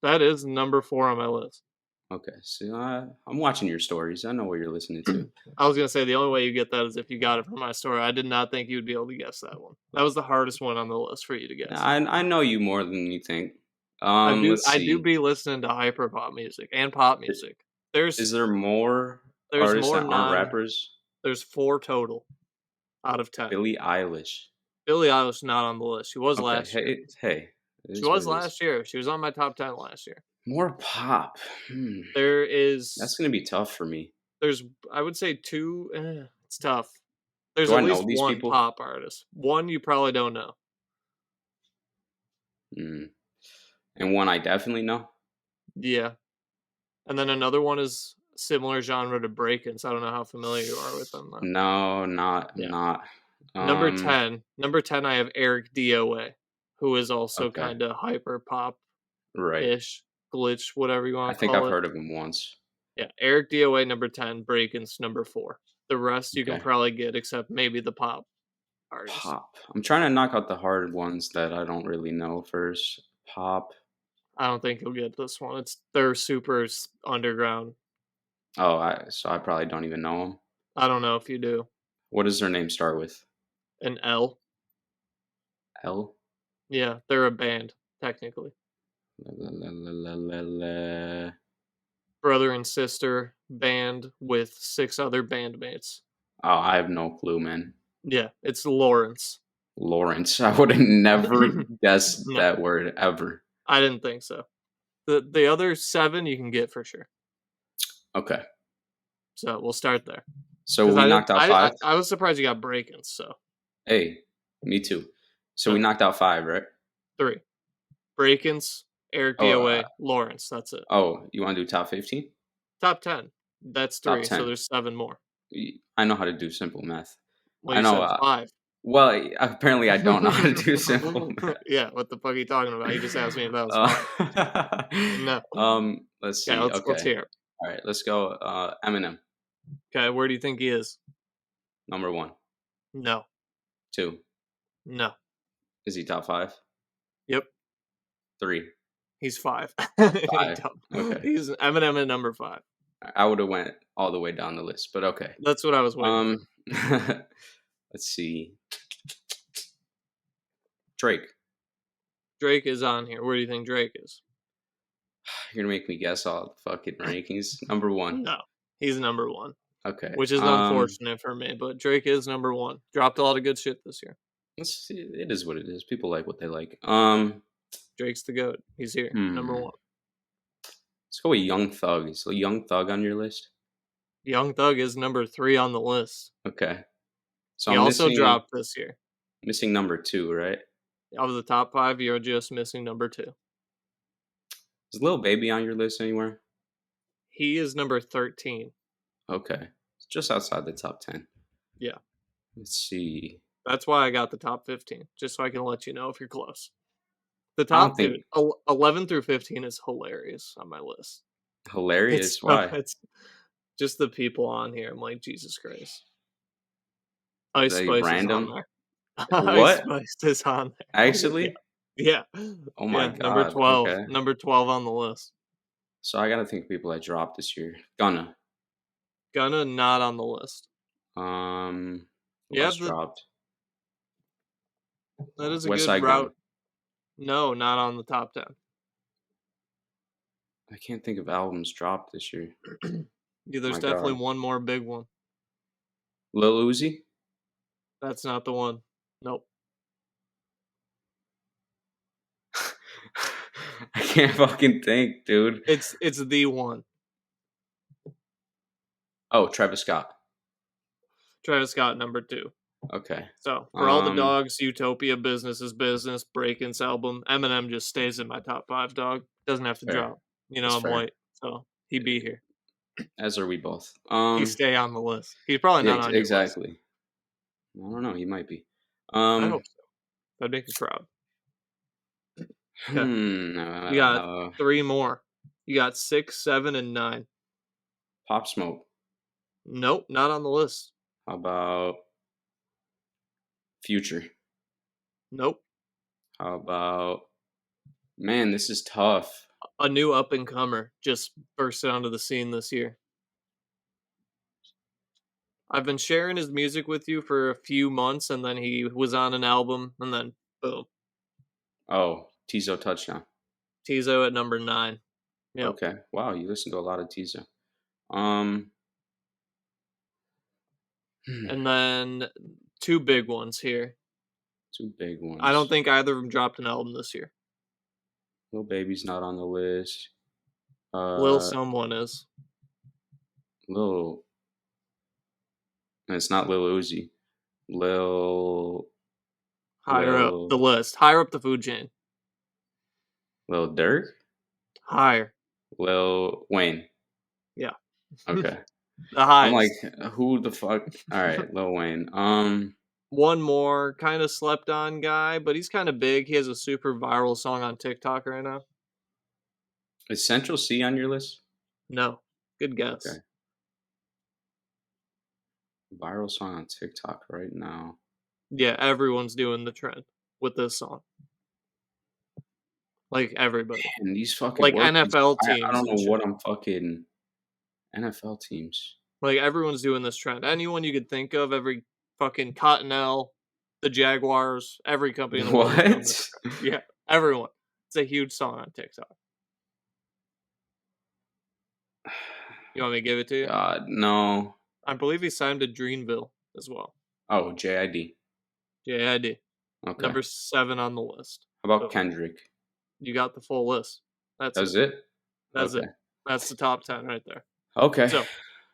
That is number 4 on my list. Okay. See, I'm watching your stories. I know what you're listening to. I was gonna say the only way you get that is if you got it from my story. I did not think you would be able to guess that one. That was the hardest one on the list for you to guess. I know you more than you think. Let's I do see. be listening to hyper pop music and pop music. Is there more There's artists more that aren't rappers? there's 4 total out of 10. Billie Eilish. Billie Eilish not on the list. She was Okay. last year. Hey. It She is what was it is. last year. She was on my top 10 last year. More pop. There That's is gonna be tough for me. there's I would say 2 it's tough. There's Do I at know least these one people? pop artist. One you probably don't know. Mm. And one I definitely know. Yeah. And then another one is similar genre to Breakin', so I don't know how familiar you are with them though. No, Yeah. not. Number Um, 10. Number 10, I have Eric DOA, who is also okay, kinda hyper right. pop-ish, glitch, whatever you I wanna think I've call it. heard of him once. Yeah, Eric DOA, number 10, Breakin's number 4. The rest you can Okay. probably get except maybe the pop artists. Pop. I'm trying to knock out the hard ones that I don't really know first. Pop. I don't think you'll get this one. They're super underground. Oh, I probably don't even know them. I don't know if you do. What does their name start with? An L? L? Yeah, they're a band, technically. La, la, la, la, la, la. Brother and sister band with 6 other bandmates. Oh, I have no clue, man. Yeah, it's Lawrence. Lawrence. I would have never guessed No, that word ever. I didn't think so. The other 7 you can get for sure. Okay. So, we'll start there. So 'Cause we I didn't knocked out five? I was surprised you got Breakins, so Hey, me too. So we okay, knocked out five, right? 3. Breakins, Eric Oh, DOA, Lawrence, that's it. you want to do top 15? Top 10. That's Top 3, so 10. there's 7 more. I know how to do simple math. Well, I you know. said 5. Well, apparently I don't know how to do simple math. Yeah, what the fuck are you talking about? You just asked me if that was 5. Uh, No. let's Yeah, see. let's Okay. hear it. All right, let's go. Eminem, Okay, where do you think he is? number one. No. Two. No. Is he top five? Yep. Three. He's 5. Five. Okay. He's Eminem at number 5. I would have went all the way down the list, but okay. That's what I was waiting for. Let's see. Drake. Drake is on here. Where do you think Drake is? You're gonna make me guess all the fucking rankings. Number one. No. He's number 1, Okay. which is unfortunate for me, but Drake is number 1. Dropped a lot of good shit this year. Let's see. It is what it is. People like what they like. Drake's the GOAT. He's here. Number 1. Let's go with Young Thug. Is Young Thug on your list? Young Thug is number 3 on the list. Okay. So He I'm also missing, dropped this year. missing number 2, right? Of the top 5, you're just missing number 2. Is Lil Baby on your list anywhere? He is number 13. Okay. It's just outside the top 10. Yeah. Let's see. That's why I got the top 15, just so I can let you know if you're close. The I don't top think 11 through 15 is hilarious on my list. hilarious. Why? It's just the people on here. I'm like, Jesus Christ. Ice They Spice random. is on there. Ice What? Spice is on there. Actually? Yeah. Oh my Yeah, number god. 12. Okay. Number 12 on the list. So I gotta think of people that dropped this year. Gunna. Gunna not on the list. Who Yeah, else dropped? that is a West good Side Gun. route. No, not on the top 10. I can't think of albums dropped this year. Yeah, there's My definitely god. one more big one. Lil Uzi? That's not the one. Nope. I can't fucking think, dude. It's the one. Oh, Travis Scott. Travis Scott number 2. Okay. So for all the dogs, Utopia, Business is Business, Breakin's album, Eminem just stays in my top 5. Dog doesn't have to Fair. drop. You know That's I'm fair. white, so he'd be here. As are we both. He'd stay on the list. He's probably not on your list. Exactly. I don't know. He might be. I hope so. That'd make me proud. Okay. You got 3 more. You got 6, 7, and 9. Pop Smoke. Nope, not on the list. How about Future? Nope. How about, man, this is tough. A new up and comer just bursted onto the scene this year. I've been sharing his music with you for a few months, and then he was on an album, and then boom. Oh, Tizo Touchdown. Tizo at number 9. Yep. Okay. Wow, you listen to a lot of Tizo. And then 2 big ones here. 2 big ones. I don't think either of them dropped an album this year. Lil Baby's not on the list. Lil someone is. Lil. It's not Lil Uzi. Lil. Higher up the list. Higher up the food chain. Lil Durk? Higher. Lil Wayne. Yeah. Okay. The highest. I'm like, who the fuck? All right, Lil Wayne. one more kind of slept on guy, but he's kind of big. He has a super viral song on TikTok right now. Is Central C on your list? No. Good Okay. guess. Viral song on TikTok right now. Yeah, everyone's doing the trend with this song. Like everybody. And these fucking Like work is NFL I teams don't and know shit. what I'm fucking NFL teams. Like everyone's doing this trend. Anyone you could think of, every fucking Cottonelle, the Jaguars, every company in the world is doing this What? trend. Yeah, everyone. It's a huge song on TikTok. You want me to give it to you? God, no. I believe he signed to Dreamville as well. Oh, JID. JID. Okay. Number 7 on the list. How about Boom. Kendrick? You got the full list. That's That it. was it? That's Okay. it. That's the top 10 right there. Okay. So,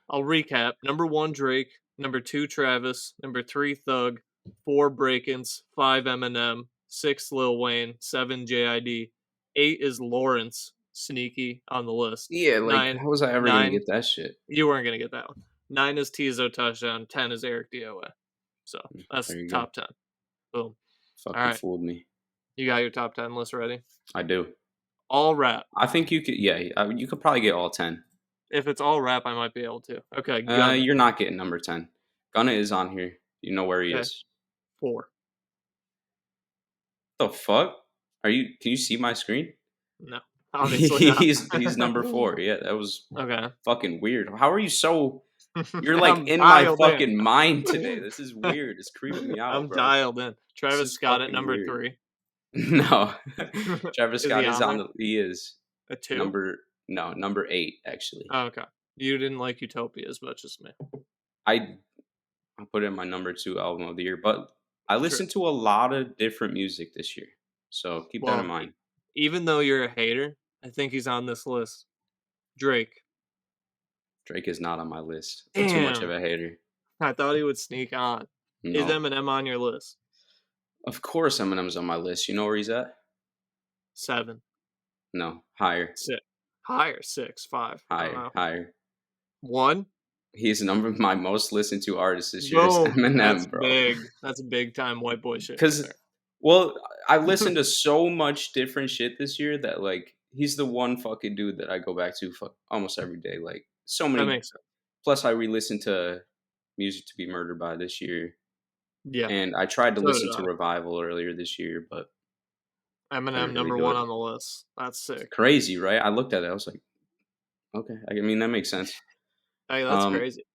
I'll recap. Number 1, Drake. Number 2, Travis. Number 3, Thug. 4, Breakins. 5, Eminem. 6, Lil Wayne. 7, JID. 8 is Lawrence. Sneaky on the list. Yeah, like, 9, how was I ever gonna 9. get that shit? You weren't gonna get that one. 9 is Tizo touchdown. 10 is Eric DOA. So that's There you go. top 10. Boom. All Fucking right, fooled me. you got your top 10 list ready? I do. All rap. I think you could. Yeah, you could probably get all 10. If it's all rap, I might be able to. Okay, Gunna. You're not getting number 10. Gunna is on here. You know where he Okay, is. 4. The fuck? Can you see my screen? No, obviously not. He's number 4. Yeah, that was Okay. fucking weird. How are you so you're like I'm in my dialed fucking in. mind today. This is weird. It's creeping me out, I'm bro. dialed in. This Travis is Scott at fucking number weird. 3. No. Travis Is he Scott is on on there? he is A 2? number 8 actually. Oh, okay. You didn't like Utopia as much as me. I I put it in my number 2 album of the year, but I True. listened to a lot of different music this year. So keep that in Well, mind. even though you're a hater, I think he's on this list. Drake. Drake is not on my list. I'm too much of Damn. a hater. I thought he would sneak on. Is No. Eminem on your list? Of course Eminem's on my list. You know where he's at? 7. No. Higher. 6. Higher. 6. 5. I don't Higher. know. Higher. 1? He's my most listened to artist this year is Boom. That's Eminem, bro. big. That's big time white boy shit right Because, there. well, I listened to so much different shit this year that, like, he's the one fucking dude that I go back to almost every day. Like, so That many. makes sense. Plus, I re-listened to Music to Be Murdered By this year. Yeah. And I tried to So did listen to Revival earlier this year, but I. couldn't Eminem really number do 1 it. on the list. That's sick. Crazy, right? I looked at it. I was like, okay. I mean, that makes sense. Hey, that's crazy.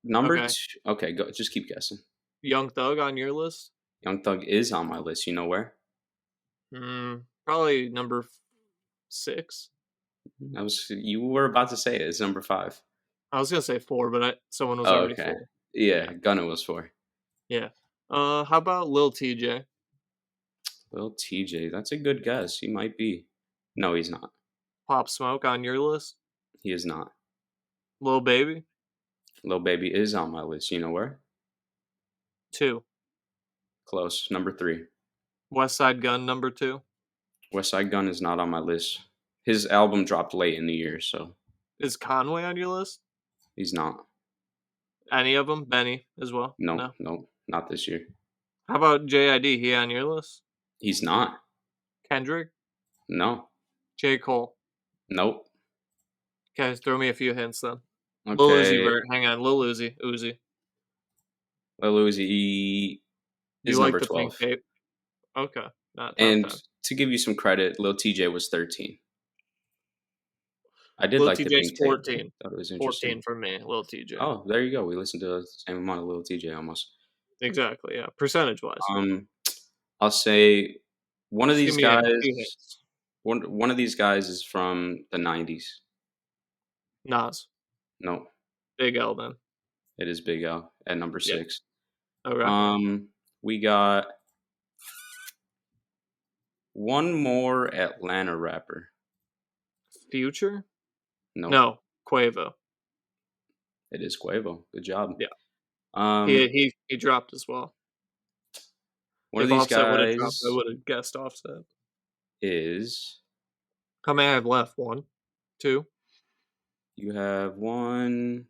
Number Okay. 2. Okay, go. Just keep guessing. Young Thug on your list? Young Thug is on my list. You know where? Probably number 6. You were about to say it. It's number 5. I was gonna say 4, but someone was Oh, already okay. 4. Yeah, Gunna was 4. Yeah. How about Lil TJ? Lil TJ, that's a good guess. He might be. No, he's not. Pop Smoke on your list? He is not. Lil Baby? Lil Baby is on my list. You know where? 2. Close. Number 3. West Side Gun number 2? Westside Gun is not on my list. His album dropped late in the year, so Is Conway on your list? he's not. Any of them? Benny as well? No, No. no, not this year. How about JID? He on your list? He's not. Kendrick? No. J. Cole? Nope. Okay, throw me a few hints then. Lil Uzi Okay. Vert. Hang on. Lil Uzi. Uzi. Lil Uzi You is like number the pink 12. tape? Okay. Not top And 10. to give you some credit, Lil TJ was 13. I did Lil like the TJ's pink tape. 14. Thought it was 14 interesting. for me. Lil TJ. Oh, there you go. We listened to the same amount of Lil TJ almost. Exactly, yeah. Percentage wise. I'll say one of Just these give me a guys. few hints. One of these guys is from the 90s. Nas. No, Big L then. it is Big L at number Yeah. 6. Okay. We got one more Atlanta rapper. Future? No, No. Quavo. it is Quavo. Good job. Yeah. He dropped as well. One If of these Offset would have dropped, I guys would have guessed Offset. is. How many I have left? 1? 2? You have 1,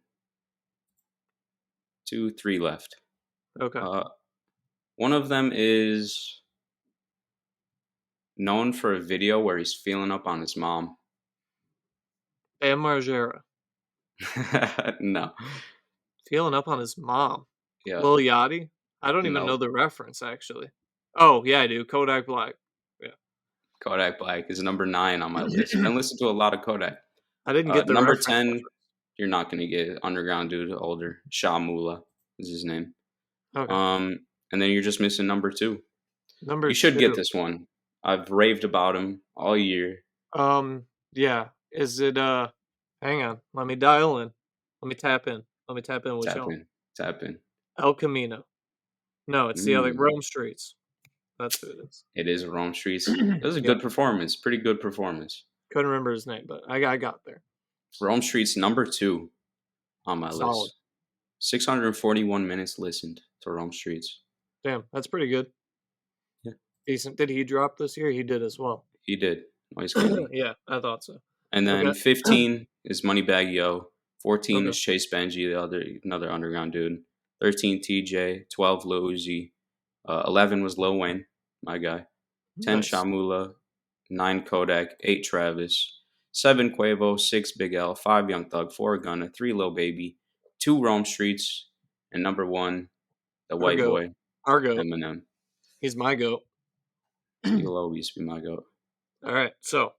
2, 3 left. Okay. One of them is known for a video where he's feeling up on his mom. Bam Margera. No. Feeling up on his mom. Yeah. Lil Yachty? I don't even know No. the reference, actually. Oh, yeah, I do. Kodak Black. Yeah. Kodak Black is number 9 on my list. I listen to a lot of Kodak. I didn't get the Number reference 10, you're not gonna get it. Underground dude, older. Sha Mula is his name. Okay. And then you're just missing number 2. Number You should get 2. this one. I've raved about him all year. Yeah. Is it, hang on. Let me dial in. Let me tap in. Let me tap in with Tap y'all. in. Tap in. El Camino. No, it's the other Mm, Rome Streets. That's who it is. it is Rome Streets. It was a Yeah. good performance. Pretty good performance. Couldn't remember his name, but I got there. Rome Streets number 2 on my Solid. list. 641 minutes listened to Rome Streets. Damn, that's pretty good. Yeah, Decent. Did he drop this year? He did as well. he did. Noise Candy. Yeah, I thought so. And then Okay. 15 is Moneybagg Yo. 14 Okay. is Chase Benji, another underground dude. 13 TJ. 12 Lil Uzi. 11 was Lil Wayne, my guy. 10 Nice. Shamula. 9 Kodak. 8 Travis. 7 Quavo. 6 Big L. 5 Young Thug. 4 Gunna. 3 Lil Baby. 2 Rome Streets. And number 1, the Our white goat. boy, Our goat. Eminem. He's my goat. He'll always be my goat. All right, so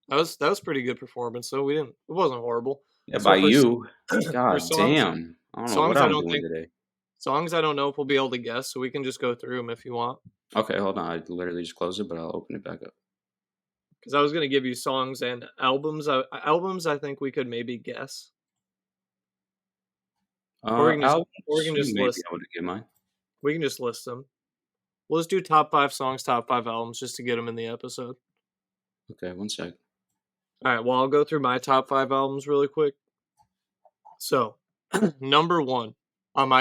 that was pretty good performance. So it wasn't horrible. Yeah, So by for you. for God songs damn. I don't know what songs I I'm don't doing think today. songs I don't know if we'll be able to guess, so we can just go through them if you want. Okay, hold on. I literally just closed it, but I'll open it back up. Because I was gonna give you songs and albums. Albums I think we could maybe guess, or we Albums, can you just may be list. able to get mine. We can just list them. We'll just do top 5 songs, top 5 albums, just to get them in the episode. Okay, one sec. All right. Well, I'll go through my top 5 albums really quick. So, number 1 on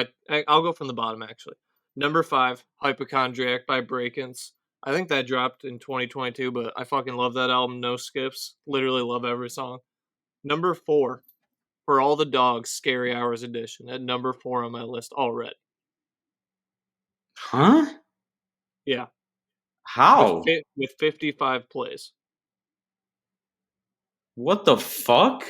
I'll go from the bottom actually. Number 5, Hypochondriac by Breakins. I think that dropped in 2022, but I fucking love that album. No skips. Literally love every song. Number 4, For All the Dogs, Scary Hours Edition. At number 4 on my list already. Huh? Yeah, How? with 55 plays. What the fuck?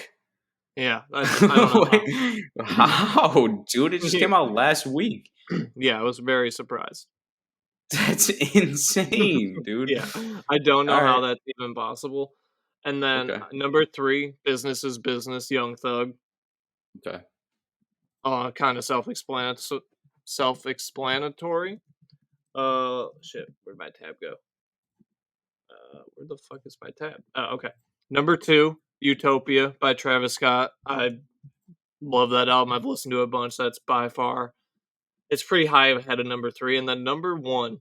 Yeah, I don't know how. Wait, how, dude? It just came out last week. Yeah, I was very surprised. That's insane, dude. Yeah, I don't know All how right. that's even possible. And then Okay. number 3, Business is Business, Young Thug. Okay. Kind of self-explanatory. Shit, where'd my tab go? Where the fuck is my tab? Oh, okay. Number 2, Utopia by Travis Scott. I love that album. I've listened to it a bunch. That's by far, it's pretty high ahead of number 3. And then number 1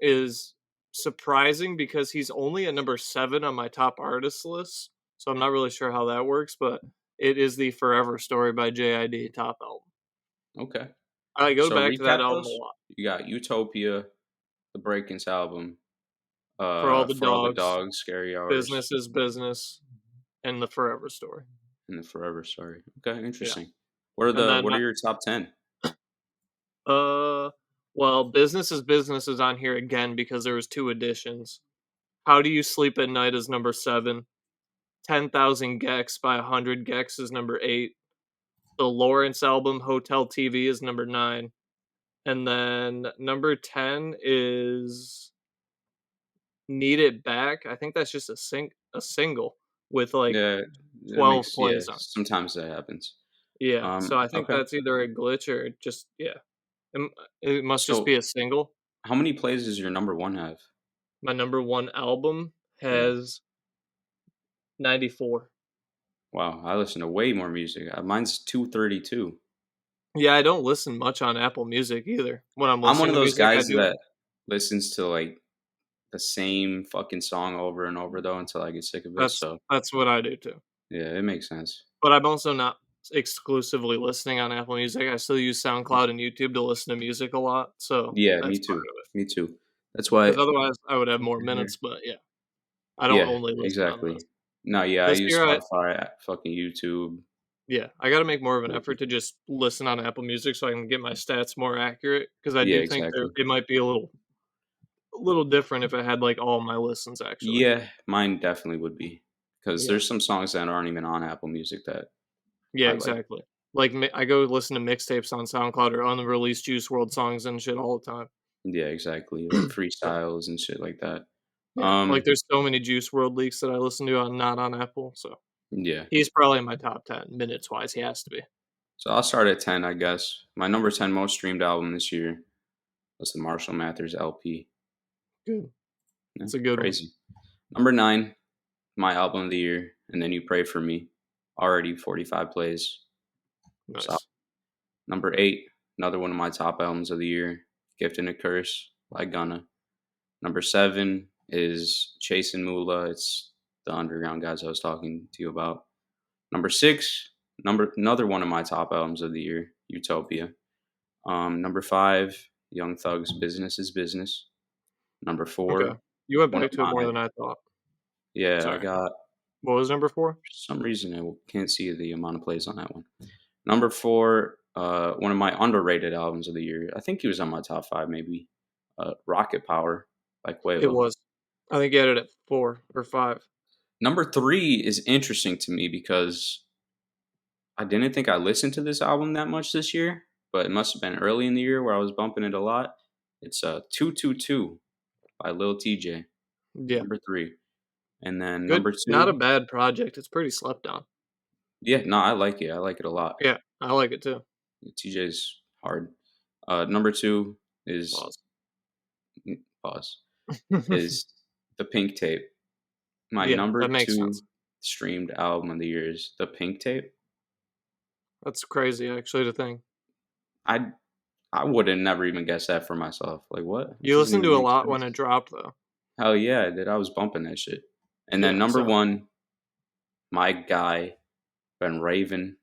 is surprising because he's only at number 7 on my top artists list. So I'm not really sure how that works, but it is the Forever Story by JID top album. Okay. I go So back to that recap album a those. lot. You got Utopia, the Breakins album, For All the For All the Dogs, Dogs, Scary Hours, Business is Business, and the Forever Story. and the Forever Story. Okay, Yeah. interesting. And then What are your top 10? well, Business is on here again because there was 2 editions. How Do You Sleep at Night is number 7. 10,000 Gex by 100 Gex is number 8. The Lawrence album Hotel TV is number 9. And then number 10 is Need It Back. I think that's just a single with like Yeah, 12 yeah, plays on. sometimes that happens. Yeah, so I think Okay. that's either a glitch or just it must just So, be a single. how many plays does your number 1 have? My number 1 album Yeah. has 94. Wow, I listen to way more music. Mine's 232. Yeah, I don't listen much on Apple Music either. When I'm I'm one listening of to those music, I guys do. that listens to like the same fucking song over and over though until I get sick of it. So That's what I do too. yeah, it makes sense. But I'm also not exclusively listening on Apple Music. I still use SoundCloud and YouTube to listen to music a lot, so Yeah, me that's part too. of it. Me too. That's why. Because otherwise, I would have more Over here. minutes. But yeah, I don't Yeah, only listen on those. exactly. No, yeah, I This use year, Spotify, fucking YouTube. Yeah, I gotta make more of an Maybe. effort to just listen on Apple Music so I can get my stats more accurate. Because I Yeah, do think there exactly. it might be a little different if it had, like, all my listens, actually. Yeah, mine definitely would be because Yeah. there's some songs that aren't even on Apple Music that Yeah, I like. exactly. Like, I go listen to mixtapes on SoundCloud or unreleased Juice WRLD songs and shit all the Yeah, exactly, like time. So, freestyles and shit like that. yeah, like, Um, there's so many Juice WRLD leaks that I listen to on not on Apple, so yeah. he's probably in my top 10 minutes-wise, he has to be. So I'll start at 10, I guess. My number 10 most streamed album this year was the Marshall Mathers LP. Good. Yeah, It's a good one. crazy. Number 9, my album of the year, And Then You Pray For Me. Already 45 plays. So Nice. number 8, another one of my top albums of the year, Gift and a Curse by Gunna. Number 7 is Chasing Moolah. It's the underground guys I was talking to you about. Number 6, another one of my top albums of the year, Utopia. Number 5, Young Thug's Business is Business. Number Okay. 4, You went one of back to it more my than I thought. yeah, I Sorry. got What was number 4? for some reason I can't see the amount of plays on that one. Number 4, one of my underrated albums of the year. I think he was on my top 5 maybe. Rocket Power by It Quavo. was. I think you had it at 4 or 5. Number 3 is interesting to me because I didn't think I listened to this album that much this year, but it must have been early in the year where I was bumping it a lot. It's 222 by Lil TJ, Yeah. number 3. And then Good. number Not a 2, bad project, it's pretty slept on. yeah, no, I like it. I like it a lot. Yeah, I like it too. TJ's hard. Number 2 is Pause. pause is The Pink Tape. My Yeah, number that makes 2 sense. streamed album of the year is The Pink Tape. That's crazy actually to think. I I would have never even guessed that for myself. Like what? It You doesn't listened even to a make lot when sense. it dropped though. Hell yeah, I did. I was bumping that shit. And then Yeah, number so 1, my guy, Ben Raven,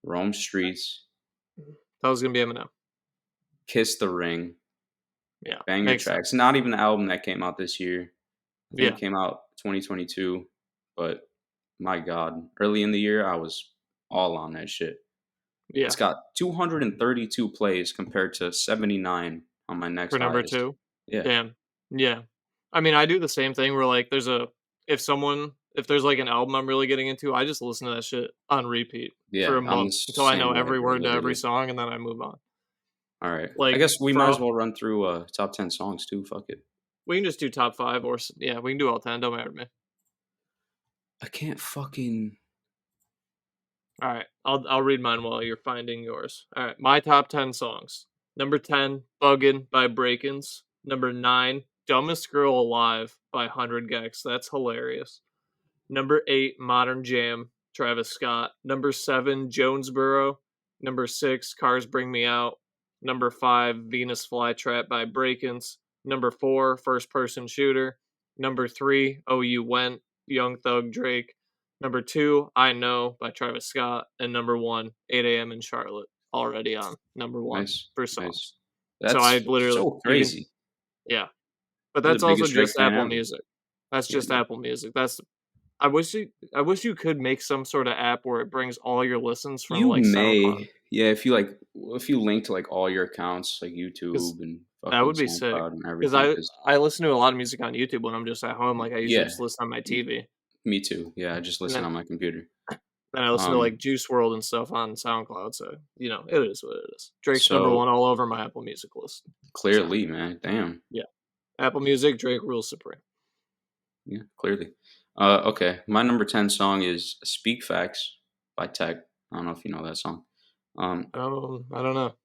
Rome Streets, that was gonna be Eminem. Kiss the Ring, Yeah, banger makes tracks. sense. Not even the album that came out this year. I think Yeah, it came out 2022, but my god, early in the year I was all on that shit. yeah. It's got 232 plays compared to 79 on my For next number highest. 2? Yeah. Damn. Yeah. I mean, I do the same thing where, like, if there's, like, an album I'm really getting into, I just listen to that shit on repeat for Yeah, a I'm the month until I know same way, every bro, word to every literally. song, and then I move on. All right. I Like, guess we for might as all well run through top 10 songs too. Fuck it. we can just do top 5 or yeah, we can do all 10, don't matter to me. I can't fucking Alright, I'll read mine while you're finding yours. Alright, my top 10 songs. Number 10, "Buggin' by Breakins. Number 9, "Dumbest Girl Alive" by 100 Gex, that's hilarious. Number 8, "Modern Jam", Travis Scott. Number 7, "Jonesboro". Number 6, "Cars Bring Me Out". Number 5, "Venus Flytrap" by Breakins. Number 4, "First Person Shooter". Number 3, "Oh You Went", Young Thug, Drake. Number 2, "I Know" by Travis Scott. And number 1, "8 AM in Charlotte", already on number 1 nice, for nice. songs. So I That's literally so you can crazy. yeah, but You're the that's also biggest Drake just fan Apple ever. Music. That's Yeah, just no. Apple Music. I wish you could make some sorta app where it brings all your listens from, You like, SoundCloud, may, yeah, if you link to like all your accounts, like 'cause YouTube and that fucking would be sick. SoundCloud and 'Cause everything, I because I listen to a lot of music on YouTube when I'm just at home, like, I usually yeah, just listen on my m- TV, me too. Yeah, I just and listen then on my computer. then I listen to, Um, like, Juice WRLD and stuff on SoundCloud, so, it is what it is. Drake's number so 1 all over my Apple Music list. So, clearly, man, damn. yeah. Apple Music, Drake rules supreme. Yeah, clearly. Okay, my number 10 song is "Speak Facts" by Tech. I don't know if you know that song. I don't know.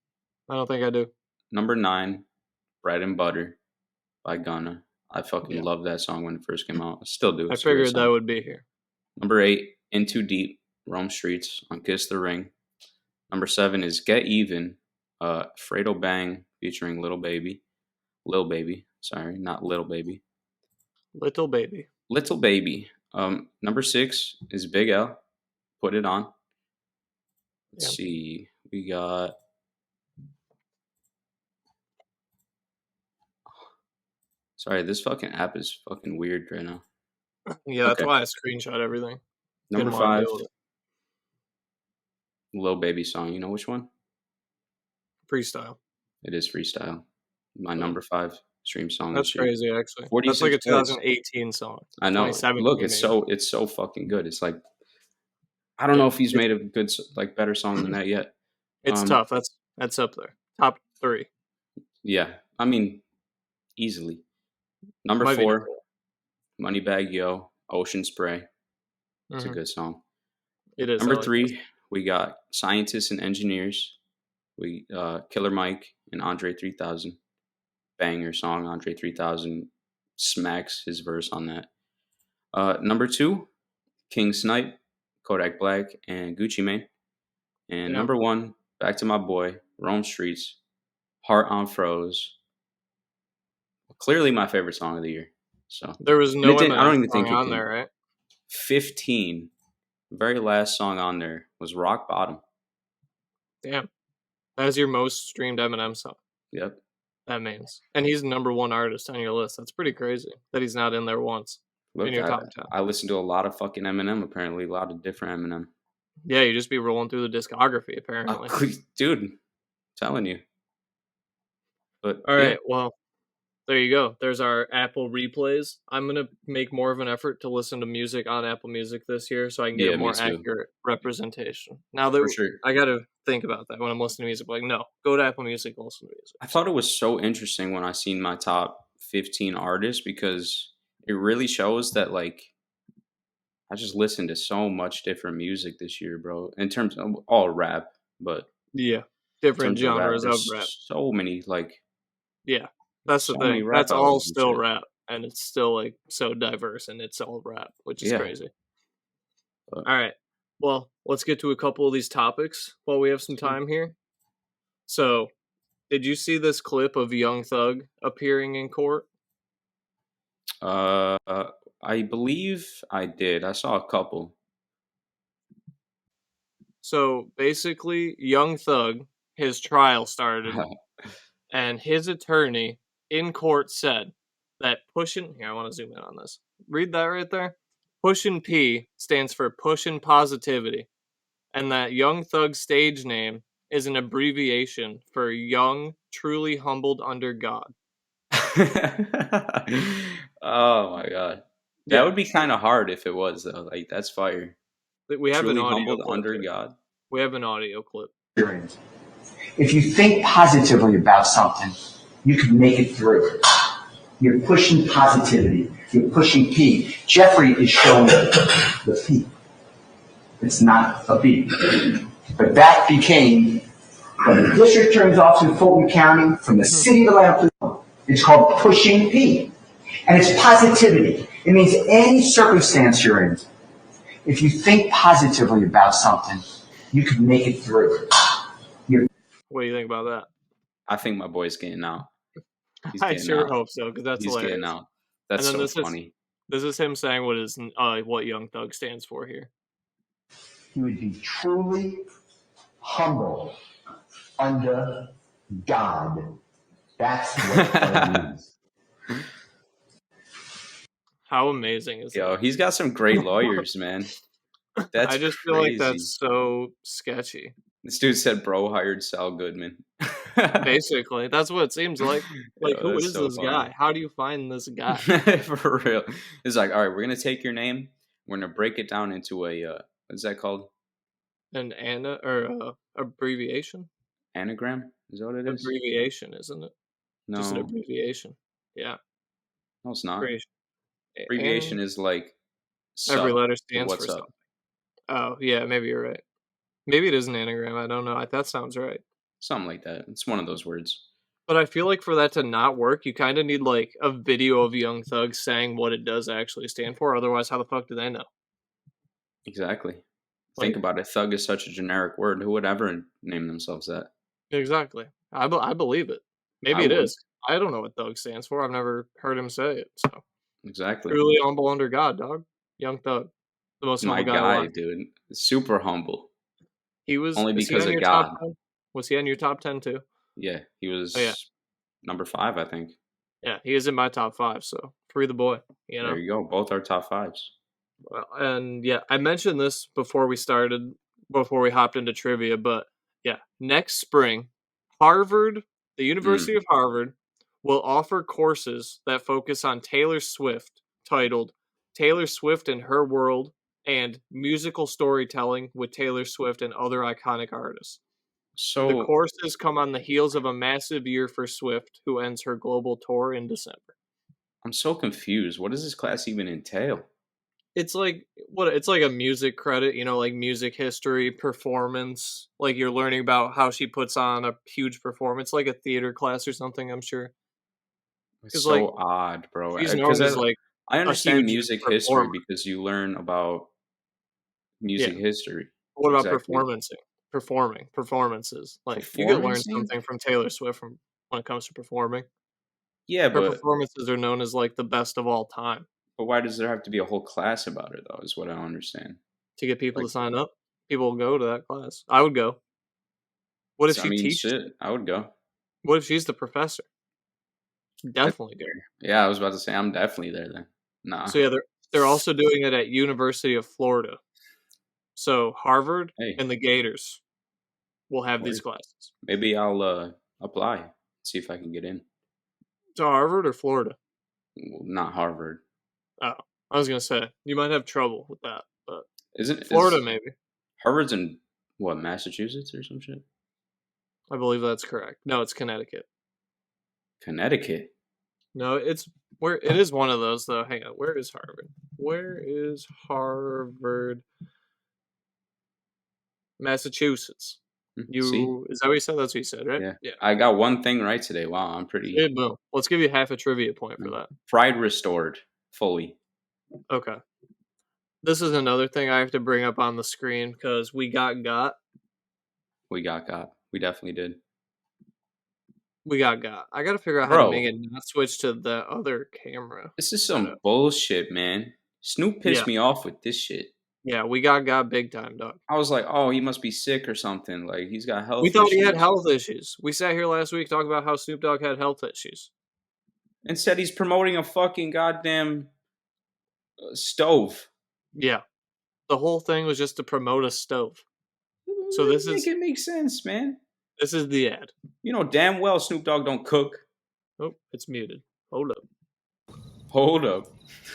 I don't think I do. Number 9, "Bread and Butter" by Gunna. I fucking Yeah. loved that song when it first came out. I still do. I It's a great figured that song. would be here. Number 8, "In Too Deep" Rome Streets on Kiss the Ring. Number 7 is "Get Even" Fredo Bang featuring Lil Baby. Sorry, not Little Baby. Little Baby. Little Baby. Number 6 is Big L. Put It On. Let's Yeah. see. We got. Sorry, this fucking app is fucking weird right now. Yeah, that's Okay. why I screenshot everything. Number Didn't wanna 5, deal with it. Lil Baby song. You know which one? Freestyle. It is Freestyle. My Boom. number 5 stream song That's this year. crazy, actually. That's like 46 a plays. 2018 song. I know. Look, 2017 maybe. it's so fucking good. It's like I don't know Yeah. if he's made a good like better song than that yet. It's Um, tough. That's up there. Top 3. yeah. I mean, easily. Number Might be number 4, Moneybagg Yo, Ocean Spray. 1. It's a Mhm. good song. It is, I Number like that. 3, we got Scientists and Engineers. We Killer Mike and Andre 3000. Banger song. Andre 3000 smacks his verse on that. Number 2, King Snipe, Kodak Black, and Gucci Mane. And Yeah. number 1, back to my boy, Rome Streets, Heart on Froze. Clearly my favorite song of the year. So, There was and no it didn't. I Eminem don't even song think it on can. there, right? 15. Very last song on there was Rock Bottom. Damn. That's your most streamed Eminem song. Yep. That means. And he's the number 1 artist on your list. That's pretty crazy that he's not in there once in Look, your I top 10. I listened to a lot of fucking Eminem. Apparently, a lot of different Eminem. Yeah, you just be rolling through the discography, apparently. Dude, telling you. But All yeah, right, well, there you go. There's our Apple replays. I'm gonna make more of an effort to listen to music on Apple Music this year, so I can get a yeah, me more too, accurate representation. Now for that sure. I gotta think about that when I'm listening to music. Like, no, go to Apple Music and listen to music. I thought So it was so interesting when I seen my top 15 artists because it really shows that like I just listened to so much different music this year, bro. In terms of all rap, but yeah, in different terms of rap, genres of rap. there's so many like Yeah, that's the so many thing. rap That's all albums and still shit. rap, and it's still like so diverse, and it's all rap, which is Yeah, crazy. but All right, well, let's get to a couple of these topics while we have some time here. So, did you see this clip of Young Thug appearing in court? uh, I believe I did. I saw a couple. So basically, Young Thug, his trial started, and his attorney in court said that pushing. Here, I want to zoom in on this. Read that right there. Pushin' P stands for Pushin' Positivity, and that Young Thug's stage name is an abbreviation for Young, Truly Humbled Under God. Oh my god. That Yeah, would be kind of hard if it was though. Like that's fire. we have an Truly audio humbled clip under here. God. We have an audio clip. If you think positively about something, you can make it through. You're pushing positivity. You're pushing P. Jeffrey is showing the P. It's not a B. But that became, from the district attorney's office in Fulton County, from the city of Atlanta, it's called pushing P. And it's positivity. It means any circumstance you're in, if you think positively about something, you can make it through. What do you think about that? I think my boy's getting out. He's I getting sure out. hope so, because that's He's getting hilarious. out. And That's then so funny. this is him saying what Young Thug stands for here. He would be truly humble under God. That's what that means. How amazing is Yo, that? he's got some great lawyers, man. That's I just feel like crazy. that's so sketchy. This dude said bro hired Sal Goodman. Basically, that's what it seems like. Like, Yo, who that's is so this funny. guy? How do you find this guy? For real. It's like, all right, we're gonna take your name. We're gonna break it down into a what's that called? An abbreviation? Anagram? Is that what it is? Abbreviation, isn't it? Just an No, abbreviation. Yeah, no, it's not. pretty Abbreviation and is like every sup letter or stands for what's up. something. Oh, yeah, maybe you're right. Maybe it is an anagram. I don't know. That sounds right. Something like that. It's one of those words. But I feel like for that to not work, you kind of need like a video of Young Thug saying what it does actually stand for. Otherwise, how the fuck do they know? Exactly. Think Like, about it. Thug is such a generic word. Who would ever name themselves that? exactly. I believe it. I Maybe it would. is. I don't know what Thug stands for. I've never heard him say it. So Exactly. truly humble under God, dog. Young Thug, the most My humble guy guy, alive. dude. Super humble. He was. Only Is he because on of your top God. 10? Was he on your top 10 too? Yeah. He Oh yeah, was number 5, I think. yeah. He is in my top 5. So free the boy. You There know. you go. Both our top 5s. Well, and yeah, I mentioned this before we started before we hopped into trivia, but yeah, next spring, the University of Harvard, will offer courses that focus on Taylor Swift, titled Taylor Swift and Her World and Musical Storytelling with Taylor Swift and Other Iconic Artists. The So courses come on the heels of a massive year for Swift, who ends her global tour in December. I'm so confused. What does this class even entail? It's like it's like a music credit, like music history, performance. Like you're learning about how she puts on a huge performance, like a theater class or something, I'm sure. It's Because like so odd, bro. she's Because known as like I a understand huge music history performer. because you learn about music Yeah. history. What about Exactly. performances? Like you could learn Performing? something from Taylor Swift from when it comes to performing. Yeah, Her but performances are known as like the best of all time. why does there have to be a whole class about it though? Is what I don't understand. To get people to Like, sign up, people will go to that class. I would go. What if I she mean, teaches? shit, I would go. What if she's the professor? I, Definitely go. yeah, I was about to say I'm definitely there then. Nah. So yeah, they're also doing it at University of Florida. So Harvard Hey, and the Gators will have these word. classes. Maybe I'll apply. See if I can get in. To Harvard or Florida? Well, not Harvard. Oh, I was gonna say you might have trouble with that, but Isn't Florida is maybe. Harvard's in what, Massachusetts or some shit? I believe that's correct. No, it's Connecticut. Connecticut. No, it's where it is one of those though. Hang on, where is Harvard? Where is Harvard? Massachusetts. See? Is that what you said? That's what you said, right? Yeah. Yeah. I got one thing right today. Wow, I'm pretty Okay, boom. Let's give you half a trivia point for that. fried restored fully. Okay. This is another thing I have to bring up on the screen because we got. We got. We definitely did. I got to figure out how to make Bro, it not switch to the other camera this is some setup. bullshit, man. Snoop pissed Yeah. me off with this shit. Yeah, we got big time, dog. I was like, oh, he must be sick or something. Like, he's got health We thought issues. he had health issues. We sat here last week talking about how Snoop Dogg had health issues. Instead, he's promoting a fucking goddamn stove. Yeah. The whole thing was just to promote a stove. So Make it make sense, man. this is the ad. You know damn well Snoop Dogg don't cook. Oh, it's muted. Hold up. Hold up.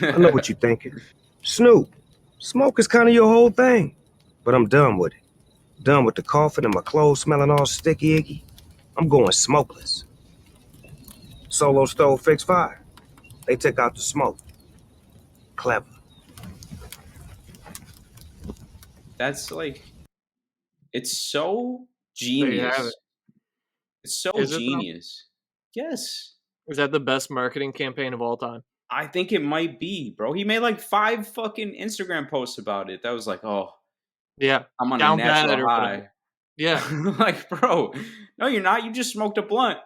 I know what you're thinking. Snoop, smoke is kind of your whole thing. But I'm done with it. Done with the coughing and my clothes smelling all sticky icky. I'm going smokeless. SoloStove fix fire. They take out the smoke. Clever. That's like, it's so There you have it. genius. It's so Is it, though? genius. Yes. Is that the best marketing campaign of all time? I think it might be, bro. He made like 5 fucking Instagram posts about it. That was like, oh, Yeah. I'm on Down a bad natural or high. whatever. Yeah. Like, bro, no, you're not. You just smoked a blunt.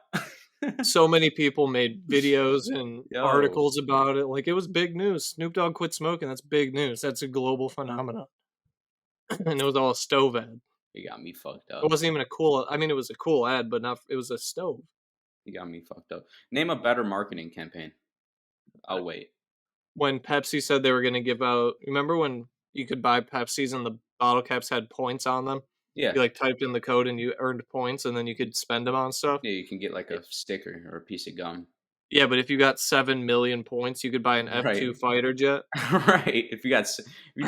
So many people made videos and Yo. articles about it. Like, it was big news. Snoop Dogg quit smoking. That's big news. That's a global phenomenon. And it was all a stove ad. He got me fucked It up. wasn't even it was a cool ad, but it was a stove. He got me fucked up. Name a better marketing campaign. I'll wait. When Pepsi said they were going to give out, remember when you could buy Pepsis and the bottle caps had points on them? Yeah. You like typed in the code and you earned points and then you could spend them on stuff? Yeah, you can get like a sticker or a piece of gum. Yeah, but if you got 7 million points, you could buy an F2 Right. fighter jet. Right. If you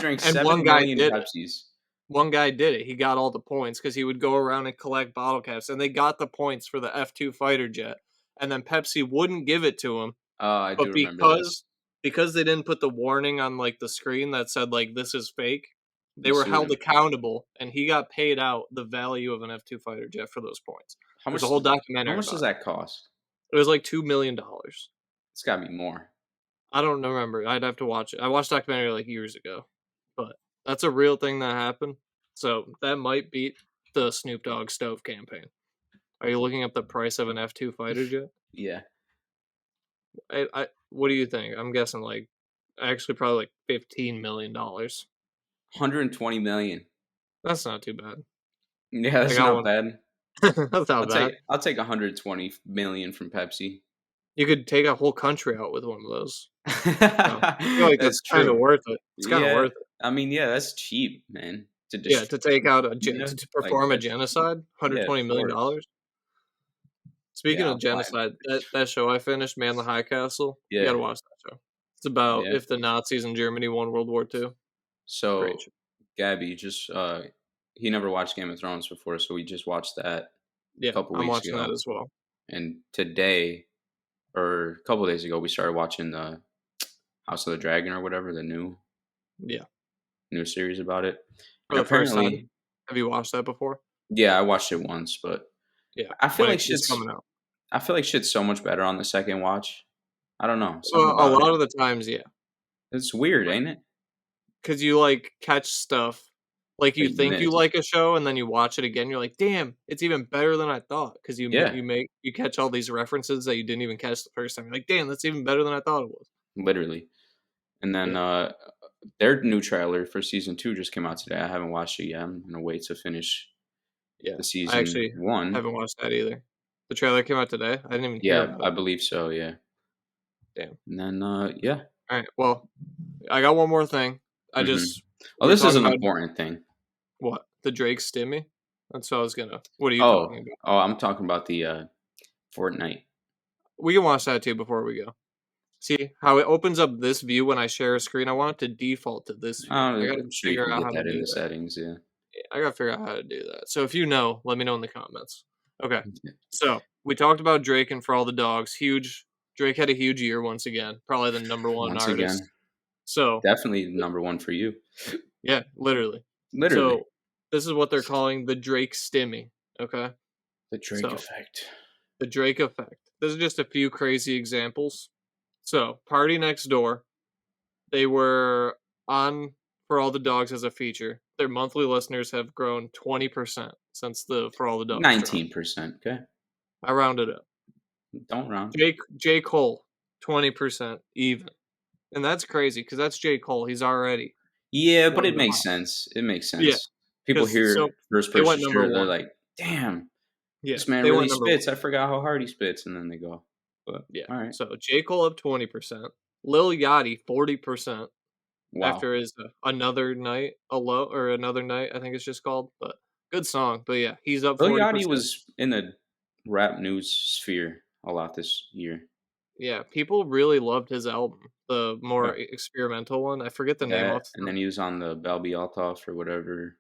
drank And 7 million Pepsis. One guy did it. He got all the points because he would go around and collect bottle caps, and they got the points for the F2 fighter jet. And then Pepsi wouldn't give it to him. I do But remember this. because they didn't put the warning on like the screen that said like this is fake, they You were sued held him. accountable, and he got paid out the value of an F2 fighter jet for those points. There's a whole documentary. How much does about it. that cost? It was like $2 million. It's got to be more. I don't remember. I'd have to watch it. I watched documentary like years ago, but that's a real thing that happened. So that might beat the Snoop Dogg stove campaign. Are you looking up the price of an F2 fighter jet? Yeah. What do you think? I'm guessing like actually probably like $15 million. 120 million. That's not too bad. Yeah, that's got not one. bad. That's not bad. I'll take 120 million from Pepsi. You could take a whole country out with one of those. I feel like That's kind of true. worth it. It's kind of worth it. I mean, yeah, that's cheap, man. to to take out to like perform a that's genocide, yeah, of $120 course. million. Speaking Yeah, of I'll buy it. genocide, that show I finished, Man the High Castle, you Yeah, gotta watch that show. It's about yeah. if the Nazis in Germany won World War II. Great So show. Gabby just he never watched Game of Thrones before, so we just watched that a Yeah, couple I'm weeks watching that ago. as well. And today or a couple days ago we started watching the House of the Dragon or whatever, the Yeah, new series about it. for And the first time. apparently, Have you watched that before? yeah, I watched it once, but Yeah, I feel when like it's coming out. shit's so much better on the second watch. I don't know, something Well, a about it. lot of the times, yeah. It's weird, Like, ain't it? 'cause you, like, catch stuff, like, That you you think you missed. like a show, and then you watch it again, you're like, "Damn, it's even better than I thought." 'Cause Yeah, you catch all these references that you didn't even catch the first time. You're like, "Damn, that's even better than I thought it was." literally. And then Yeah, their new trailer for season 2 just came out today. I haven't watched it yet. I'm gonna wait to finish yeah. the I season actually 1. haven't watched that either. The trailer came out today? I didn't even hear Yeah, about I it. believe so, yeah. Damn. And then, yeah. Alright, well, I got one more thing. Mhm. Oh, We were this is talking an about important thing. what? The Drake stimmy? That's what I was gonna what are you Oh, talking about? I'm talking about the, Fortnite. We can watch that too before we go. See how it opens up this view when I share a screen? I want it to default to this view. I gotta I'm sure you figure can out get how to that in do the that. settings, yeah. Yeah, I gotta figure out how to do that. So if you know, let me know in the comments. Okay. Yeah. So we talked about Drake and For All the Dogs. Huge Drake had a huge year once again. Probably the number one Once artist. again, So definitely number 1 for you. yeah, literally. Literally. So this is what they're calling the Drake stimmy. Okay. The Drake So effect. the Drake effect. This is just a few crazy examples. So Party Next Door, they were on For All the Dogs as a feature. Their monthly listeners have grown 20% since the For All the Dogs drop. 19%, okay? I rounded up. Don't round. J. Cole, 20% even. And that's crazy because that's J. Cole. He's already Yeah, but one of it the makes hot. sense. It makes Yeah, sense. People because hear first they went person number shooter, they're one. like, "Damn, Yeah, this man they really went number one. spits. I forgot how hard he spits." And then they go, but Yeah. all right. So J. Cole up 20%. Lil Yachty, 40% Wow. after his Another Night Alone or Another Night, I think it's just called. But good song. But yeah, he's up Lil Yachty 40%. was in the rap news sphere a lot this year. Yeah, people really loved his album, the Yeah. more experimental one. I forget the name That off and the then he was on the Belby Altoff or whatever.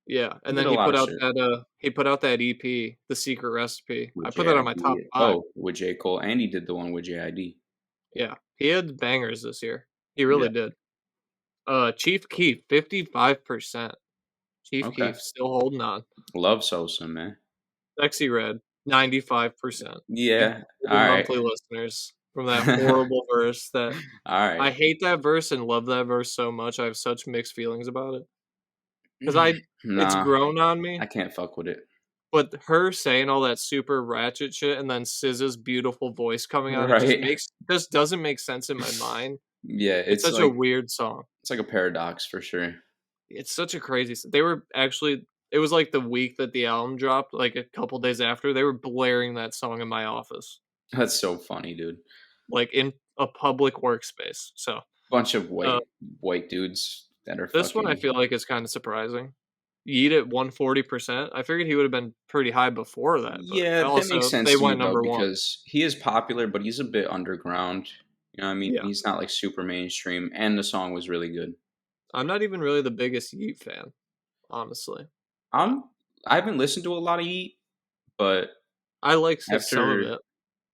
yeah, He and did then a lot of shit he put out that EP, The Secret Recipe. I with put that on my top JID. 5. Oh, with J. Cole. And he did the one with JID. Yeah, he had bangers this year. He Yeah. really did. Chief Keef, 55%. Chief Okay. Keef still holding on. Love Sosa, man. Sexy Red, 95%. He Yeah. All doubled right. monthly listeners from that horrible verse that All I right. hate that verse and love that verse so much. I have such mixed feelings about it because it's Nah, grown on me. I can't fuck with it. But her saying all that super ratchet shit and then SZA's beautiful voice coming on, it Right. just doesn't make sense in my mind. Yeah, It's such a weird song. it's like a paradox for sure. It's such a crazy they were actually it was like the week that the album dropped, like a couple days after, they were blaring that song in my office, That's so funny, dude. like in a public workspace. So, Bunch of uh, white dudes that are this one I fucking feel like is kinda surprising. Yeet at 140%. I figured he would have been pretty high before that, but yeah, that makes also they sense to me went though number 1. because he is popular, but he's a bit underground. You know what I mean? Yeah. He's not like super mainstream, and the song was really good. I'm not even really the biggest Yeet fan, honestly, but I'm I haven't listened to a lot of Yeet, but I like some of after it.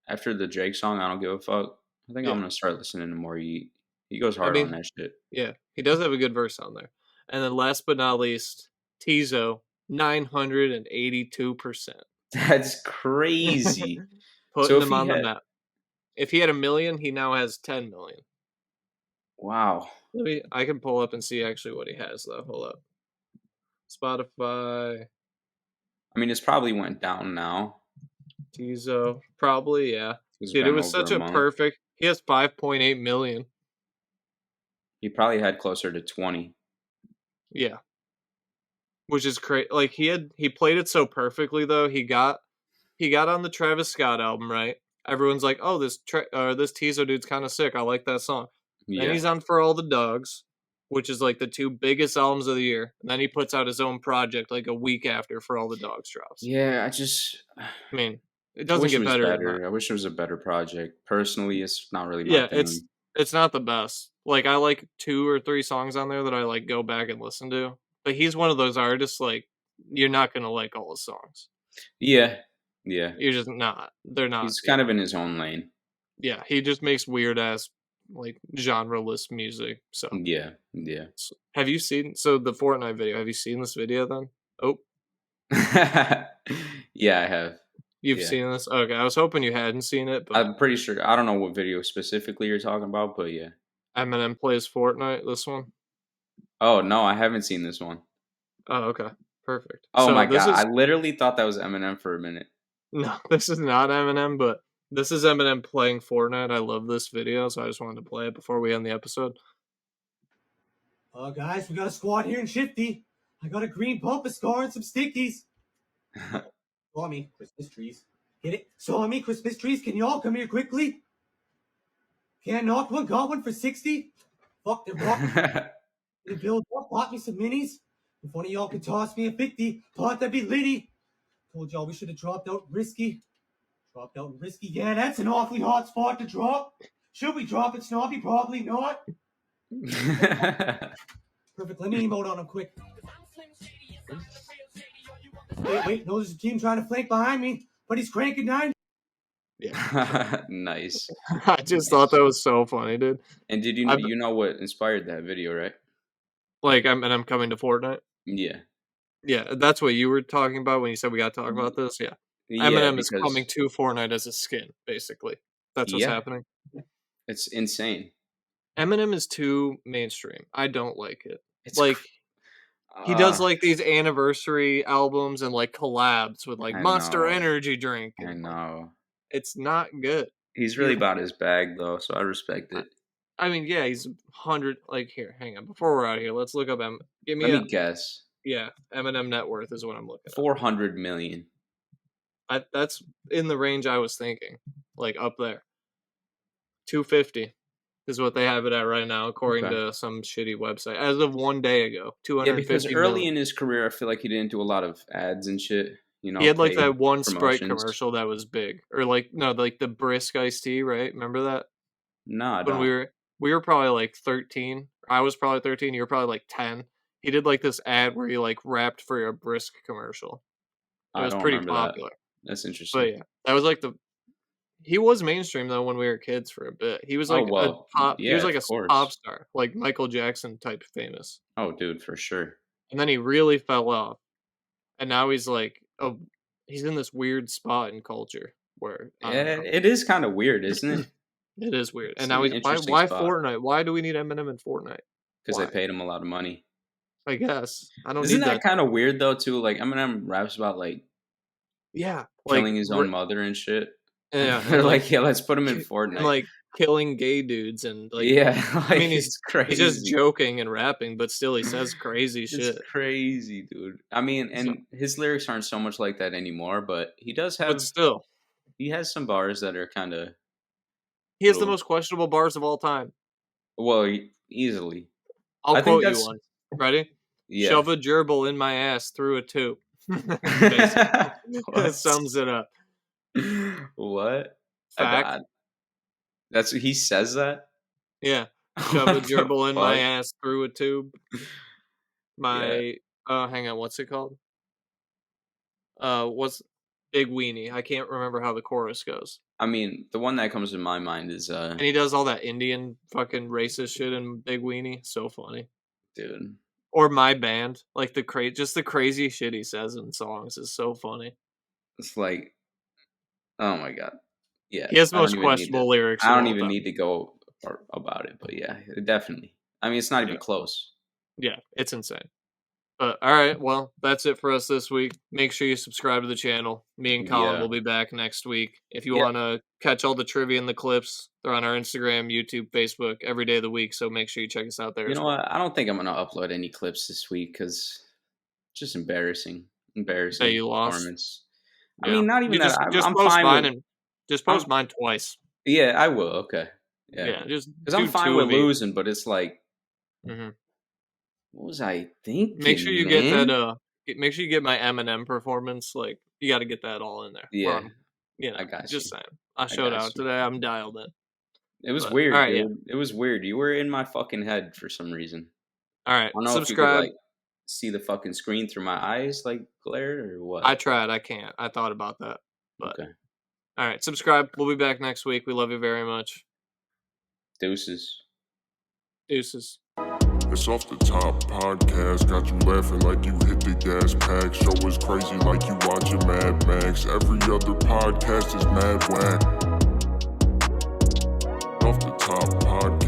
after the Drake song, I don't give a fuck. I think I'm Yeah. gonna start listening to more Yeet. He goes I hard on mean, that shit. yeah, he does have a good verse on there. And then last but not least, Tizo, 982%. That's crazy. So Putting if him he on the had map. If he had 1,000,000, he now has 10,000,000. wow. I can pull up and see actually what he has though. Hold up. Spotify, I mean, it's probably went down now. Tizo, probably, yeah. It's Dude, it been was over such a a month. perfect. He has 5.8 million. He probably had closer to 20. Yeah, which is crazy. Like he played it so perfectly though. He got on the Travis Scott album, right? Everyone's like, "Oh, this Tizo dude's kind of sick. I like that song." Then Yeah. he's on For All the Dogs, which is like the 2 biggest albums of the year, and then he puts out his own project like a week after For All the Dogs drops. Yeah, I mean, it I doesn't wish it get was better than that. better. I wish it was a better project. Personally, it's not really my Yeah, thing. it's not the best. Like, I like 2 or 3 songs on there that I, like, go back and listen to, but he's one of those artists, like, you're not gonna like all his songs. Yeah, yeah. You're just not. They're not, He's you kind of know. in his own lane. Yeah, he just makes weird-ass, like, genre-less music, so Yeah, yeah. have you seen the Fortnite video, have you seen this video then? Oh, Yeah, I have. you've Yeah. seen this? Okay, I was hoping you hadn't seen it, but I'm pretty sure. I don't know what video specifically you're talking about, but yeah. Eminem plays Fortnite, this one? Oh, no, I haven't seen this one. Oh, okay, perfect. Oh So my this god, I is literally thought that was Eminem for a minute. no, this is not Eminem, but this is Eminem playing Fortnite. I love this video, so I just wanted to play it before we end the episode. Guys, we got a squad here in Shifty. I got a green pump, a scar, and some stickies. Saw me, Christmas trees. Get it? Saw me, Christmas trees. Can y'all come here quickly? Can't knock one, got one for 60. Fuck, they're blocking the build up. Bought me some minis. If one of y'all could toss me a 50, thought that'd be litty. Told y'all we should have dropped out risky. Dropped out risky. Yeah, that's an awfully hot spot to drop. Should we drop it, Snobby? Probably not. Perfect. Let me emote on him quick. Wait. No, there's a team trying to flank behind me, but he's cranking 9. Yeah. Nice. I just thought that was so funny, dude. And did you know what inspired that video, right? Like, I'm coming to Fortnite. Yeah. Yeah, that's what you were talking about when you said we got to talk about this. Yeah, Yeah, Eminem is because coming to Fortnite as a skin, basically. That's what's yeah, happening. it's insane. Eminem is too mainstream. I don't like it. It's Like, he does uh, like these anniversary albums and like collabs with like I Monster know. Energy drink. I And, like, know. it's not good. He's really about his bag though, so I respect it. I mean, yeah, he's 100. Like, here, hang on. Before we're out of here, let's look up Give me Let me guess. yeah, Eminem net worth is what I'm looking at. 400 million. That's in the range I was thinking, like up there. 250 is what they have it at right now, according Okay. to some shitty website. As of 1 day ago, Yeah, because 250 early million. in his career, I feel like he didn't do a lot of ads and shit. You know, He had like paid that one Sprite promotions. commercial that was big, or like no, like the brisk iced tea, right? Remember that? No, I When don't. we were probably like 13. I was probably 13. You were probably like 10. He did like this ad where he like rapped for a brisk commercial. It I was don't pretty remember that. popular. That's But interesting. yeah, that was like he was mainstream though when we were kids for a bit. He was Oh like well, he yeah, was like of a pop course. star, like Michael Jackson type famous. Oh, dude, for sure. And then he really fell off. And now he's like he's in this weird spot in culture where I don't Yeah, know. it is kind of weird, isn't it? It is weird. It's And an now interesting why spot Fortnite? Why do we need Eminem in Fortnite? because they Why? paid him a lot of money. I guess. I don't Isn't need that that. kind of weird though? Too like Eminem raps about like Yeah. killing his own mother and shit. Yeah, And they're and like, yeah, let's put him in and Fortnite. like killing gay dudes and like Yeah, I like mean it's he's just crazy. joking and rapping, but still he says crazy It's shit. crazy, dude. I mean, So, and his lyrics aren't so much like that anymore, but he does but have still, he has some bars that are kind of he has the little most questionable bars of all time. well, easily. I'll I think quote you that's one. Ready? yeah. Shove a gerbil in my ass through a tube. Basically. That What? sums it up. What? Fact. That's he says that? Yeah. Shove a What the gerbil in my fuck? ass through a tube. Yeah. My hang on, what's it called? What's Big Weenie. I can't remember how the chorus goes. I mean, the one that comes to my mind is And he does all that Indian fucking racist shit in Big Weenie. So funny. dude. Or My Band. Like the crazy shit he says in songs is so funny. It's like oh my god. Yeah. He has the I don't most even need to questionable lyrics I of don't all even time. need to go about it, but yeah, definitely. I mean, it's not even Yeah. close. Yeah, it's insane. But all right, well, that's it for us this week. Make sure you subscribe to the channel. Me and Colin Yeah. will be back next week. If you Yeah. want to catch all the trivia and the clips, they're on our Instagram, YouTube, Facebook every day of the week. So make sure you check us out there You as know well. what? I don't think I'm gonna upload any clips this week because it's just embarrassing. That Embarrassing you lost. performance. I Yeah. mean, not even You that. just I'm post fine mine with. and just post I'm, mine twice. yeah, I will. Okay. Yeah. Yeah, just Because I'm do fine 2 with of each. losing, but it's like Mhm. What was I thinking, Make sure you get man? that. Make sure you get my Eminem performance. Like you got to get that all in there. Yeah, I got Just you. saying. I I showed got out you. today. I'm dialed in. It was But all weird, right, yeah. dude. It was weird. You were in my fucking head for some reason. All right. I don't know if you could Subscribe. like see the fucking screen through my eyes, like glare or what. I tried. I can't. I thought about that. But Okay. all right. Subscribe. We'll be back next week. We love you very much. Deuces. Deuces. It's Off the Top podcast, got you laughing like you hit the gas pack. Show is crazy like you watching Mad Max. Every other podcast is mad whack. Off the Top podcast.